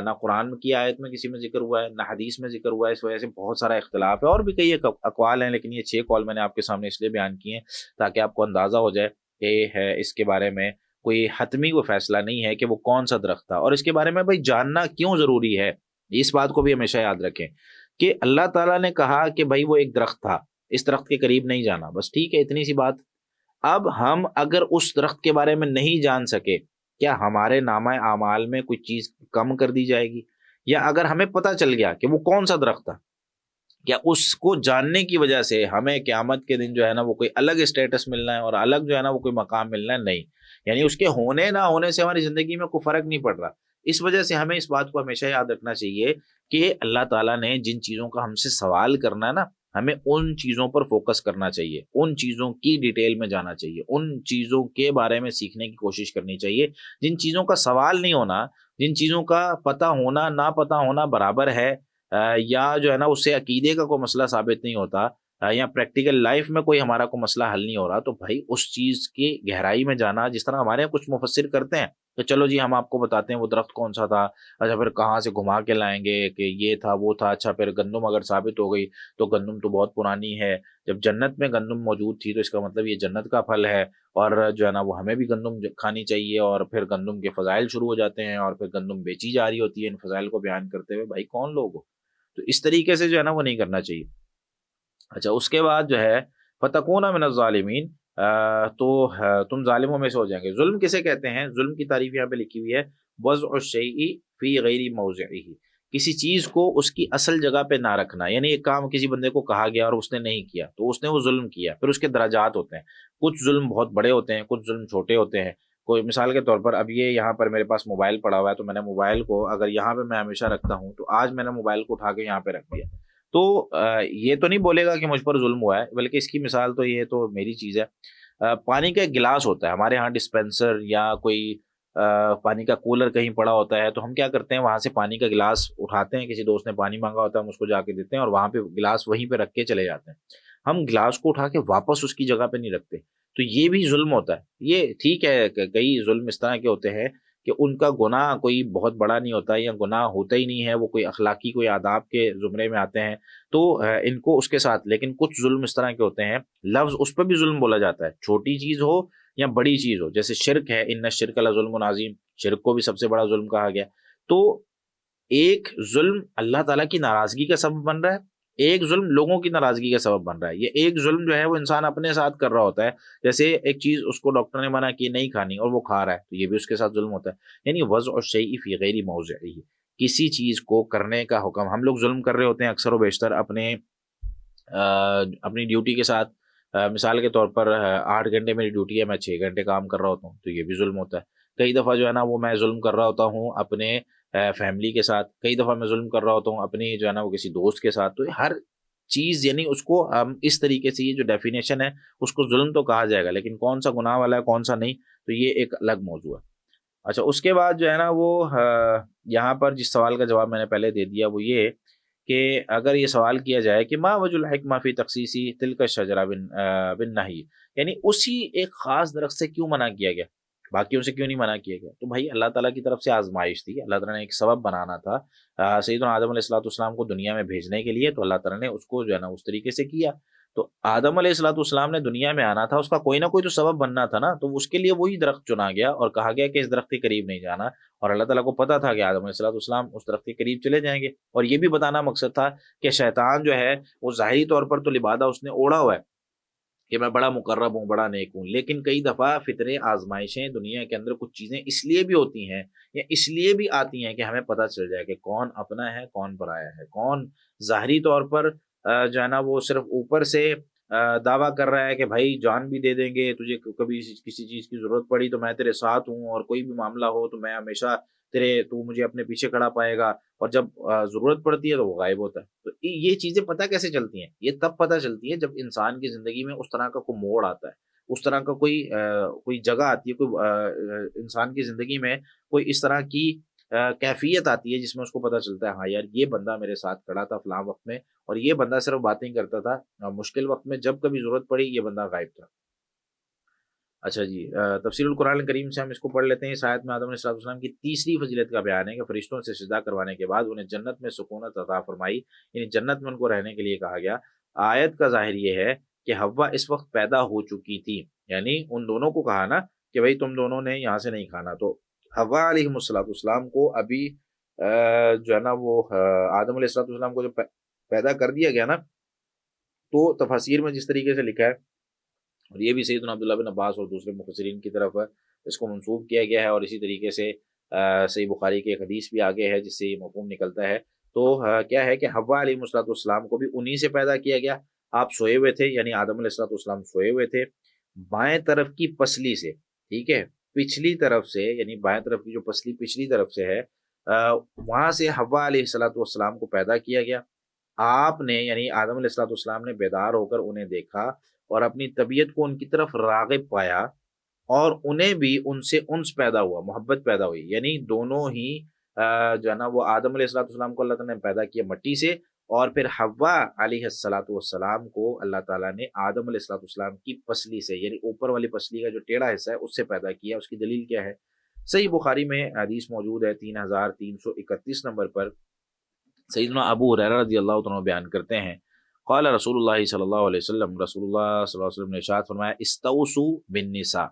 S1: نہ قرآن کی آیت میں کسی میں ذکر ہوا ہے، نہ حدیث میں ذکر ہوا ہے، اس وجہ سے بہت سارا اختلاف ہے، اور بھی کئی اقوال ہیں، لیکن یہ 6 قول میں نے آپ کے سامنے اس لیے بیان کیے ہیں تاکہ آپ کو اندازہ ہو جائے کہ اس کے بارے میں کوئی حتمی وہ فیصلہ نہیں ہے کہ وہ کون سا درخت تھا۔ اور اس کے بارے میں بھائی جاننا کیوں ضروری ہے، اس بات کو بھی ہمیشہ یاد رکھیں کہ اللہ تعالیٰ نے کہا کہ بھائی وہ ایک درخت تھا، اس درخت کے قریب نہیں جانا، بس ٹھیک ہے، اتنی سی بات۔ اب ہم اگر اس درخت کے بارے میں نہیں جان سکے، کیا ہمارے نامہ اعمال میں کوئی چیز کم کر دی جائے گی؟ یا اگر ہمیں پتہ چل گیا کہ وہ کون سا درخت تھا، کیا اس کو جاننے کی وجہ سے ہمیں قیامت کے دن جو ہے نا وہ کوئی الگ اسٹیٹس ملنا ہے اور الگ جو ہے نا وہ کوئی مقام ملنا ہے؟ نہیں، یعنی اس کے ہونے نہ ہونے سے ہماری زندگی میں کوئی فرق نہیں پڑ رہا۔ اس وجہ سے ہمیں اس بات کو ہمیشہ یاد رکھنا چاہیے کہ اللہ تعالیٰ نے جن چیزوں کا ہم سے سوال کرنا ہے نا، ہمیں ان چیزوں پر فوکس کرنا چاہیے، ان چیزوں کی ڈیٹیل میں جانا چاہیے، ان چیزوں کے بارے میں سیکھنے کی کوشش کرنی چاہیے جن چیزوں کا سوال نہیں ہونا، جن چیزوں کا پتہ ہونا نہ پتہ ہونا برابر ہے، یا جو ہے نا اس سے عقیدے کا کوئی مسئلہ ثابت نہیں ہوتا، یا پریکٹیکل لائف میں کوئی ہمارا کوئی مسئلہ حل نہیں ہو رہا، تو بھائی اس چیز کی گہرائی میں جانا، جس طرح ہمارے یہاں کچھ مفسر کرتے ہیں کہ چلو جی ہم آپ کو بتاتے ہیں وہ درخت کون سا تھا، اچھا پھر کہاں سے گھما کے لائیں گے کہ یہ تھا وہ تھا، اچھا پھر گندم اگر ثابت ہو گئی تو گندم تو بہت پرانی ہے، جب جنت میں گندم موجود تھی تو اس کا مطلب یہ جنت کا پھل ہے، اور جو ہے نا وہ ہمیں بھی گندم کھانی چاہیے، اور پھر گندم کے فضائل شروع ہو جاتے ہیں، اور پھر گندم بیچی جا رہی ہوتی ہے ان فضائل کو بیان کرتے ہوئے۔ بھائی کون لوگ ہو؟ تو اس طریقے سے جو ہے نا وہ نہیں کرنا چاہیے۔ اچھا اس کے بعد جو ہے فتکون من الظالمین، تو تم ظالموں میں سے ہو جائیں گے۔ ظلم کسے کہتے ہیں؟ ظلم کی تعریف یہاں پہ لکھی ہوئی ہے، وضع الشیء فی غیر موضعہ، کسی چیز کو اس کی اصل جگہ پہ نہ رکھنا، یعنی ایک کام کسی بندے کو کہا گیا اور اس نے نہیں کیا تو اس نے وہ ظلم کیا۔ پھر اس کے درجات ہوتے ہیں، کچھ ظلم بہت بڑے ہوتے ہیں، کچھ ظلم چھوٹے ہوتے ہیں۔ کوئی مثال کے طور پر اب یہ یہاں پر میرے پاس موبائل پڑا ہوا ہے، تو میں نے موبائل کو اگر یہاں پہ میں ہمیشہ رکھتا ہوں، تو آج میں نے موبائل کو اٹھا کے یہاں پہ رکھ دیا، تو یہ تو نہیں بولے گا کہ مجھ پر ظلم ہوا ہے، بلکہ اس کی مثال تو یہ تو میری چیز ہے۔ پانی کا ایک گلاس ہوتا ہے ہمارے ہاں، ڈسپینسر یا کوئی پانی کا کولر کہیں پڑا ہوتا ہے، تو ہم کیا کرتے ہیں وہاں سے پانی کا گلاس اٹھاتے ہیں، کسی دوست نے پانی مانگا ہوتا ہے ہم اس کو جا کے دیتے ہیں، اور وہاں پہ گلاس وہیں پہ رکھ کے چلے جاتے ہیں۔ ہم گلاس کو اٹھا کے واپس اس کی جگہ پہ نہیں رکھتے، تو یہ بھی ظلم ہوتا ہے۔ یہ ٹھیک ہے کہ کئی ظلم اس طرح کے ہوتے ہیں کہ ان کا گناہ کوئی بہت بڑا نہیں ہوتا، یا گناہ ہوتا ہی نہیں ہے، وہ کوئی اخلاقی کوئی آداب کے زمرے میں آتے ہیں، تو ان کو اس کے ساتھ، لیکن کچھ ظلم اس طرح کے ہوتے ہیں لفظ اس پہ بھی ظلم بولا جاتا ہے، چھوٹی چیز ہو یا بڑی چیز ہو، جیسے شرک ہے، ان الشرک لظلم عظیم، شرک کو بھی سب سے بڑا ظلم کہا گیا۔ تو ایک ظلم اللہ تعالیٰ کی ناراضگی کا سبب بن رہا ہے، ایک ظلم لوگوں کی ناراضگی کا سبب بن رہا ہے۔ یہ ایک ظلم جو ہے وہ انسان اپنے ساتھ کر رہا ہوتا ہے، جیسے ایک چیز اس کو ڈاکٹر نے منع کی نہیں کھانی اور وہ کھا رہا ہے، تو یہ بھی اس کے ساتھ ظلم ہوتا ہے۔ یعنی وضع الشیء فی غیر موضعہ، کسی چیز کو کرنے کا حکم، ہم لوگ ظلم کر رہے ہوتے ہیں اکثر و بیشتر اپنی ڈیوٹی کے ساتھ، مثال کے طور پر 8 گھنٹے میری ڈیوٹی ہے، میں 6 گھنٹے کام کر رہا ہوتا ہوں، تو یہ بھی ظلم ہوتا ہے۔ کئی دفعہ جو ہے نا وہ میں ظلم کر رہا ہوتا ہوں اپنے فیملی کے ساتھ، کئی دفعہ میں ظلم کر رہا ہوتا ہوں اپنی جو ہے نا وہ کسی دوست کے ساتھ، تو ہر چیز یعنی اس کو ہم اس طریقے سے، یہ جو ڈیفینیشن ہے اس کو ظلم تو کہا جائے گا، لیکن کون سا گناہ والا ہے کون سا نہیں، تو یہ ایک الگ موضوع ہے۔ اچھا اس کے بعد جو ہے نا وہ یہاں پر جس سوال کا جواب میں نے پہلے دے دیا وہ یہ کہ اگر یہ سوال کیا جائے کہ ما وجہ الحکمہ فی تخصیص تلک الشجرہ بالنہی، یعنی اسی ایک خاص درخت سے کیوں منع کیا گیا؟ باقیوں سے کیوں نہیں منع کیا گیا؟ تو بھائی اللہ تعالیٰ کی طرف سے آزمائش تھی، اللہ تعالیٰ نے ایک سبب بنانا تھا سیدنا آدم علیہ السلام کو دنیا میں بھیجنے کے لیے، تو اللہ تعالیٰ نے اس کو جو ہے نا اس طریقے سے کیا۔ تو آدم علیہ السلام نے دنیا میں آنا تھا، اس کا کوئی نہ کوئی تو سبب بننا تھا نا، تو اس کے لیے وہی درخت چنا گیا اور کہا گیا کہ اس درخت کے قریب نہیں جانا، اور اللہ تعالیٰ کو پتا تھا کہ آدم علیہ السلام اس درخت کے قریب چلے جائیں گے، اور یہ بھی بتانا مقصد تھا کہ شیطان جو ہے وہ ظاہری طور پر تو لبادہ اس نے اوڑھا ہوا ہے کہ میں بڑا مقرب ہوں، بڑا نیک ہوں، لیکن کئی دفعہ فطرے آزمائشیں دنیا کے اندر کچھ چیزیں اس لیے بھی ہوتی ہیں یا اس لیے بھی آتی ہیں کہ ہمیں پتہ چل جائے کہ کون اپنا ہے، کون پرایا ہے، کون ظاہری طور پر جو ہے نا وہ صرف اوپر سے دعویٰ کر رہا ہے کہ بھائی جان بھی دے دیں گے، تجھے کبھی کسی چیز کی ضرورت پڑی تو میں تیرے ساتھ ہوں، اور کوئی بھی معاملہ ہو تو میں ہمیشہ تو مجھے اپنے پیچھے کھڑا پائے گا، اور جب ضرورت پڑتی ہے تو وہ غائب ہوتا ہے۔ تو یہ چیزیں پتہ کیسے چلتی ہیں؟ یہ تب پتہ چلتی ہے جب انسان کی زندگی میں اس طرح کا کوئی موڑ آتا ہے، اس طرح کا کوئی جگہ آتی ہے، انسان کی زندگی میں کوئی اس طرح کی کیفیت آتی ہے جس میں اس کو پتہ چلتا ہے ہاں یار یہ بندہ میرے ساتھ کھڑا تھا فلاں وقت میں، اور یہ بندہ صرف باتیں کرتا تھا، مشکل وقت میں جب کبھی ضرورت پڑی یہ بندہ غائب تھا۔ اچھا جی، تفسیر القرآن کریم سے ہم اس کو پڑھ لیتے ہیں۔ اس آیت میں آدم علیہ السلام کی تیسری فضیلت کا بیان ہے کہ فرشتوں سے سجدہ کروانے کے بعد انہیں جنت میں سکونت عطا فرمائی، یعنی جنت میں ان کو رہنے کے لیے کہا گیا۔ آیت کا ظاہر یہ ہے کہ حوا اس وقت پیدا ہو چکی تھی، یعنی ان دونوں کو کہا نا کہ بھائی تم دونوں نے یہاں سے نہیں کھانا، تو حوا علیہ السلام کو ابھی جو ہے نا وہ آدم علیہ السلام کو جو پیدا کر دیا گیا نا، تو تفاسیر میں جس طریقے سے لکھا ہے، اور یہ بھی سیدنا عبداللہ بن عباس اور دوسرے مفسرین کی طرف اس کو منسوب کیا گیا ہے، اور اسی طریقے سے صحیح بخاری کے ایک حدیث بھی آگے ہے جس سے یہ مفہوم نکلتا ہے۔ تو کیا ہے کہ حوا علیہ السلام کو بھی انہی سے پیدا کیا گیا۔ آپ سوئے ہوئے تھے، یعنی آدم علیہ السلام سوئے ہوئے تھے بائیں طرف کی پسلی سے، ٹھیک ہے، پچھلی طرف سے، یعنی بائیں طرف کی جو پسلی پچھلی طرف سے ہے، وہاں سے حوا علیہ السلام کو پیدا کیا گیا۔ آپ نے یعنی آدم علیہ السلام نے بیدار ہو کر انہیں دیکھا اور اپنی طبیعت کو ان کی طرف راغب پایا، اور انہیں بھی ان سے انس پیدا ہوا، محبت پیدا ہوئی، یعنی دونوں ہی جو ہے نا وہ آدم علیہ السلام کو اللہ تعالیٰ نے پیدا کیا مٹی سے، اور پھر حوا علیہ السلام کو اللہ تعالیٰ نے آدم علیہ السلام کی پسلی سے، یعنی اوپر والی پسلی کا جو ٹیڑھا حصہ ہے اس سے پیدا کیا۔ اس کی دلیل کیا ہے؟ صحیح بخاری میں حدیث موجود ہے 3331 نمبر پر، سیدنا ابو ہریرہ رضی اللہ عنہ بیان کرتے ہیں، قال رسول اللہ صلی اللہ علیہ وسلم، رسول اللہ صلی اللہ علیہ وسلم نے ارشاد فرمایا، استوصوا بالنساء،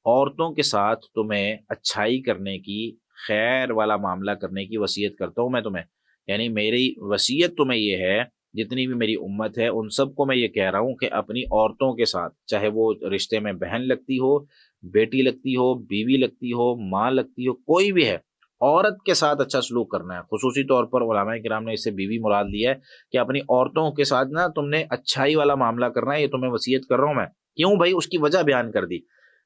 S1: عورتوں کے ساتھ تمہیں اچھائی کرنے کی، خیر والا معاملہ کرنے کی وصیت کرتا ہوں میں تمہیں، یعنی میری وصیت تمہیں یہ ہے، جتنی بھی میری امت ہے ان سب کو میں یہ کہہ رہا ہوں کہ اپنی عورتوں کے ساتھ، چاہے وہ رشتے میں بہن لگتی ہو، بیٹی لگتی ہو، بیوی لگتی ہو، ماں لگتی ہو، کوئی بھی ہے، عورت کے ساتھ اچھا سلوک کرنا ہے۔ خصوصی طور پر علماء کرام نے اس سے بیوی مراد لیا ہے کہ اپنی عورتوں کے ساتھ نا تم نے اچھائی والا معاملہ کرنا ہے، یہ تمہیں وصیت کر رہا ہوں میں۔ کیوں بھائی؟ اس کی وجہ بیان کر دی۔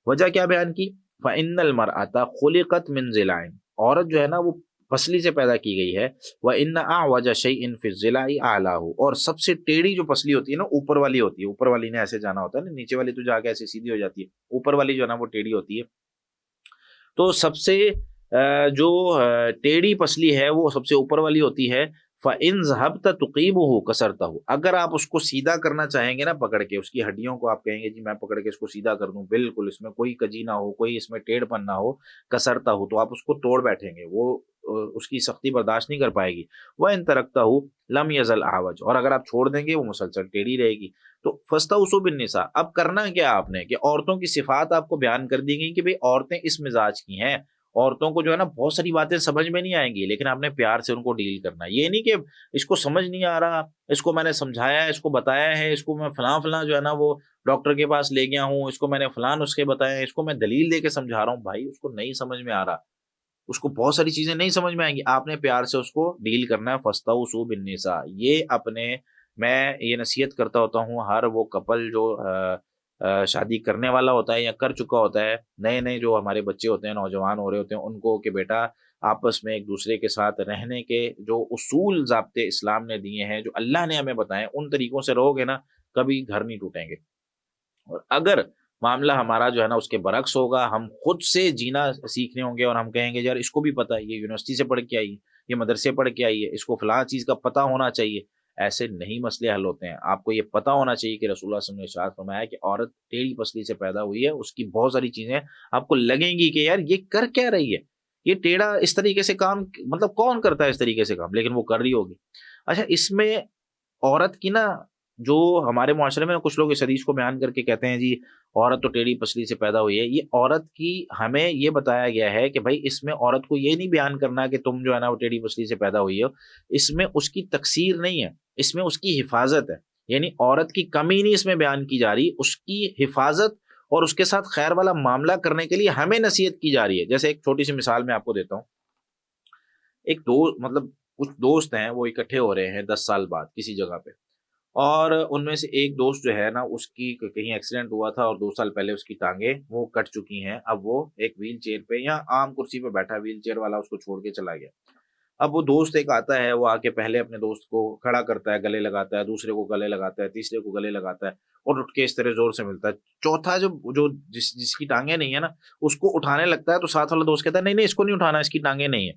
S1: وجہ کیا بیان کی؟ فَإِنَّ الْمَرْأَةَ خُلِقَتْ مِنْ ضِلَاعٍ، عورت جو ہے نا وہ پسلی سے پیدا کی گئی ہے، وَإِنَّ أَعْوَجَ شَيْءٍ فِي الضِّلَاعِ أَعْلَاهُ، اور سب سے ٹیڑھی جو پسلی ہوتی ہے نا اوپر والی ہوتی ہے، اوپر والی نے ایسے جانا ہوتا ہے نا، نیچے والی تو جا کے ایسے سیدھی ہو جاتی ہے، اوپر والی جو ہے نا وہ ٹیڑھی ہوتی ہے۔ تو سب سے جو ٹیڑھی پسلی ہے وہ سب سے اوپر والی ہوتی ہے۔ فَإِنْ ذَهَبْتَ تُقِيمُهُ كَسَرْتَهُ، اگر آپ اس کو سیدھا کرنا چاہیں گے نا، پکڑ کے اس کی ہڈیوں کو آپ کہیں گے جی میں پکڑ کے اس کو سیدھا کر دوں، بالکل اس میں کوئی کجی نہ ہو، کوئی اس میں ٹیڑھ پن نہ ہو، کسرتاہو، تو آپ اس کو توڑ بیٹھیں گے، وہ اس کی سختی برداشت نہیں کر پائے گی۔ وَإِنْ تَرَكْتَهُ لَمْ يَزَلْ أَعْوَجَ، اور اگر آپ چھوڑ دیں گے وہ مسلسل ٹیڑھی رہے گی۔ تو فَاسْتَوْصُوا بِالنِّسَاء، اب کرنا کیا آپ نے کہ عورتوں کی صفات آپ کو بیان کر دی گئی کہ بھئی عورتیں اس مزاج کی ہیں، عورتوں کو جو ہے نا بہت ساری باتیں سمجھ میں نہیں آئیں گی، لیکن آپ نے پیار سے ان کو ڈیل کرنا ہے۔ یہ نہیں کہ اس کو سمجھ نہیں آ رہا، اس کو میں نے سمجھایا ہے، اس کو بتایا ہے، اس کو میں فلاں فلاں جو ہے نا وہ ڈاکٹر کے پاس لے گیا ہوں، اس کو میں نے فلاں نسخے بتایا ہیں، اس کو میں دلیل دے کے سمجھا رہا ہوں، بھائی اس کو نہیں سمجھ میں آ رہا، اس کو بہت ساری چیزیں نہیں سمجھ میں آئیں گی، آپ نے پیار سے اس کو ڈیل کرنا ہے۔ فَاسْتَوْصُوا بِالنِّسَاء، یہ اپنے میں یہ نصیحت کرتا ہوتا ہوں ہر وہ کپل جو شادی کرنے والا ہوتا ہے یا کر چکا ہوتا ہے، نئے نئے جو ہمارے بچے ہوتے ہیں، نوجوان ہو رہے ہوتے ہیں، ان کو کہ بیٹا آپس میں ایک دوسرے کے ساتھ رہنے کے جو اصول ضابطے اسلام نے دیے ہیں، جو اللہ نے ہمیں بتائے، ان طریقوں سے رہو گے نا کبھی گھر نہیں ٹوٹیں گے۔ اور اگر معاملہ ہمارا جو ہے نا اس کے برعکس ہوگا، ہم خود سے جینا سیکھنے ہوں گے اور ہم کہیں گے یار اس کو بھی پتہ ہے، یہ یونیورسٹی سے پڑھ کے آئی ہے، یہ مدرسے پڑھ کے آئی ہے، اس کو فلاں چیز کا پتہ ہونا چاہیے، ایسے نہیں مسئلے حل ہوتے ہیں. آپ کو یہ پتہ ہونا چاہیے کہ رسول اللہ صلی اللہ علیہ وسلم نے ارشاد فرمایا کہ عورت ٹیڑھی پسلی سے پیدا ہوئی ہے, اس کی بہت ساری چیزیں آپ کو لگیں گی کہ یار یہ کر کیا رہی ہے, یہ ٹیڑھا اس طریقے سے کام, مطلب کون کرتا ہے اس طریقے سے کام, لیکن وہ کر رہی ہوگی. اچھا, اس میں عورت کی نا, جو ہمارے معاشرے میں کچھ لوگ اس حدیث کو بیان کر کے کہتے ہیں جی عورت تو ٹیڑھی پسلی سے پیدا ہوئی ہے, یہ عورت کی ہمیں یہ بتایا گیا ہے کہ بھائی اس میں عورت کو یہ نہیں بیان کرنا کہ تم جو ہے نا وہ ٹیڑھی پسلی سے پیدا ہوئی ہو, اس میں اس کی تقصیر نہیں ہے, اس میں اس کی حفاظت ہے. یعنی عورت کی کمی نہیں اس میں بیان کی جا رہی, اس کی حفاظت اور اس کے ساتھ خیر والا معاملہ کرنے کے لیے ہمیں نصیحت کی جا رہی ہے. جیسے ایک چھوٹی سی مثال میں آپ کو دیتا ہوں. ایک مطلب کچھ دوست ہیں, وہ اکٹھے ہو رہے ہیں 10 سال بعد کسی جگہ پہ, اور ان میں سے ایک دوست جو ہے نا اس کی کہیں ایکسیڈنٹ ہوا تھا اور 2 سال پہلے اس کی ٹانگیں وہ کٹ چکی ہیں. اب وہ ایک ویل چیئر پہ یا عام کرسی پہ بیٹھا, ویل چیئر والا اس کو چھوڑ کے چلا گیا. اب وہ دوست ایک آتا ہے, وہ آ کے پہلے اپنے دوست کو کھڑا کرتا ہے, گلے لگاتا ہے, دوسرے کو گلے لگاتا ہے, تیسرے کو گلے لگاتا ہے, اور اٹھ کے اس طرح زور سے ملتا ہے. چوتھا جس کی ٹانگیں نہیں ہے نا, اس کو اٹھانے لگتا ہے تو ساتھ والا دوست کہتا ہے نہیں نہیں اس کو نہیں اٹھانا, اس کی ٹانگیں نہیں ہے.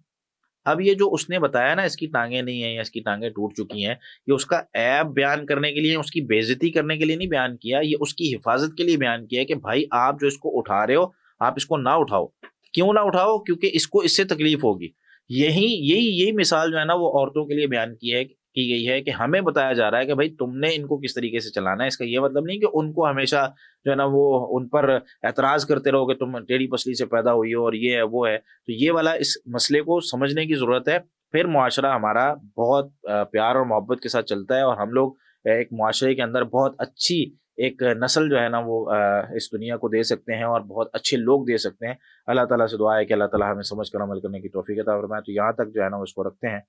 S1: اب یہ جو اس نے بتایا نا اس کی ٹانگیں نہیں ہیں یا اس کی ٹانگیں ٹوٹ چکی ہیں, یہ اس کا عیب بیان کرنے کے لیے, اس کی بے عزتی کرنے کے لیے نہیں بیان کیا, یہ اس کی حفاظت کے لیے بیان کیا کہ بھائی آپ جو اس کو اٹھا رہے ہو آپ اس کو نہ اٹھاؤ. کیوں نہ اٹھاؤ؟ کیونکہ اس کو اس سے تکلیف ہوگی. یہی مثال جو ہے نا وہ عورتوں کے لیے بیان کی گئی ہے کہ ہمیں بتایا جا رہا ہے کہ بھائی تم نے ان کو کس طریقے سے چلانا ہے. اس کا یہ مطلب نہیں کہ ان کو ہمیشہ جو ہے نا وہ ان پر اعتراض کرتے رہو کہ تم ٹیڑھی پسلی سے پیدا ہوئی ہو اور یہ ہے وہ ہے. تو یہ والا اس مسئلے کو سمجھنے کی ضرورت ہے. پھر معاشرہ ہمارا بہت پیار اور محبت کے ساتھ چلتا ہے, اور ہم لوگ ایک معاشرے کے اندر بہت اچھی ایک نسل جو ہے نا وہ اس دنیا کو دے سکتے ہیں, اور بہت اچھے لوگ دے سکتے ہیں. اللہ تعالیٰ سے دعا ہے کہ اللہ تعالیٰ ہمیں سمجھ کر عمل کرنے کی توفیق عطا فرمائے. تو یہاں تک جو ہے نا اس کو رکھتے ہیں.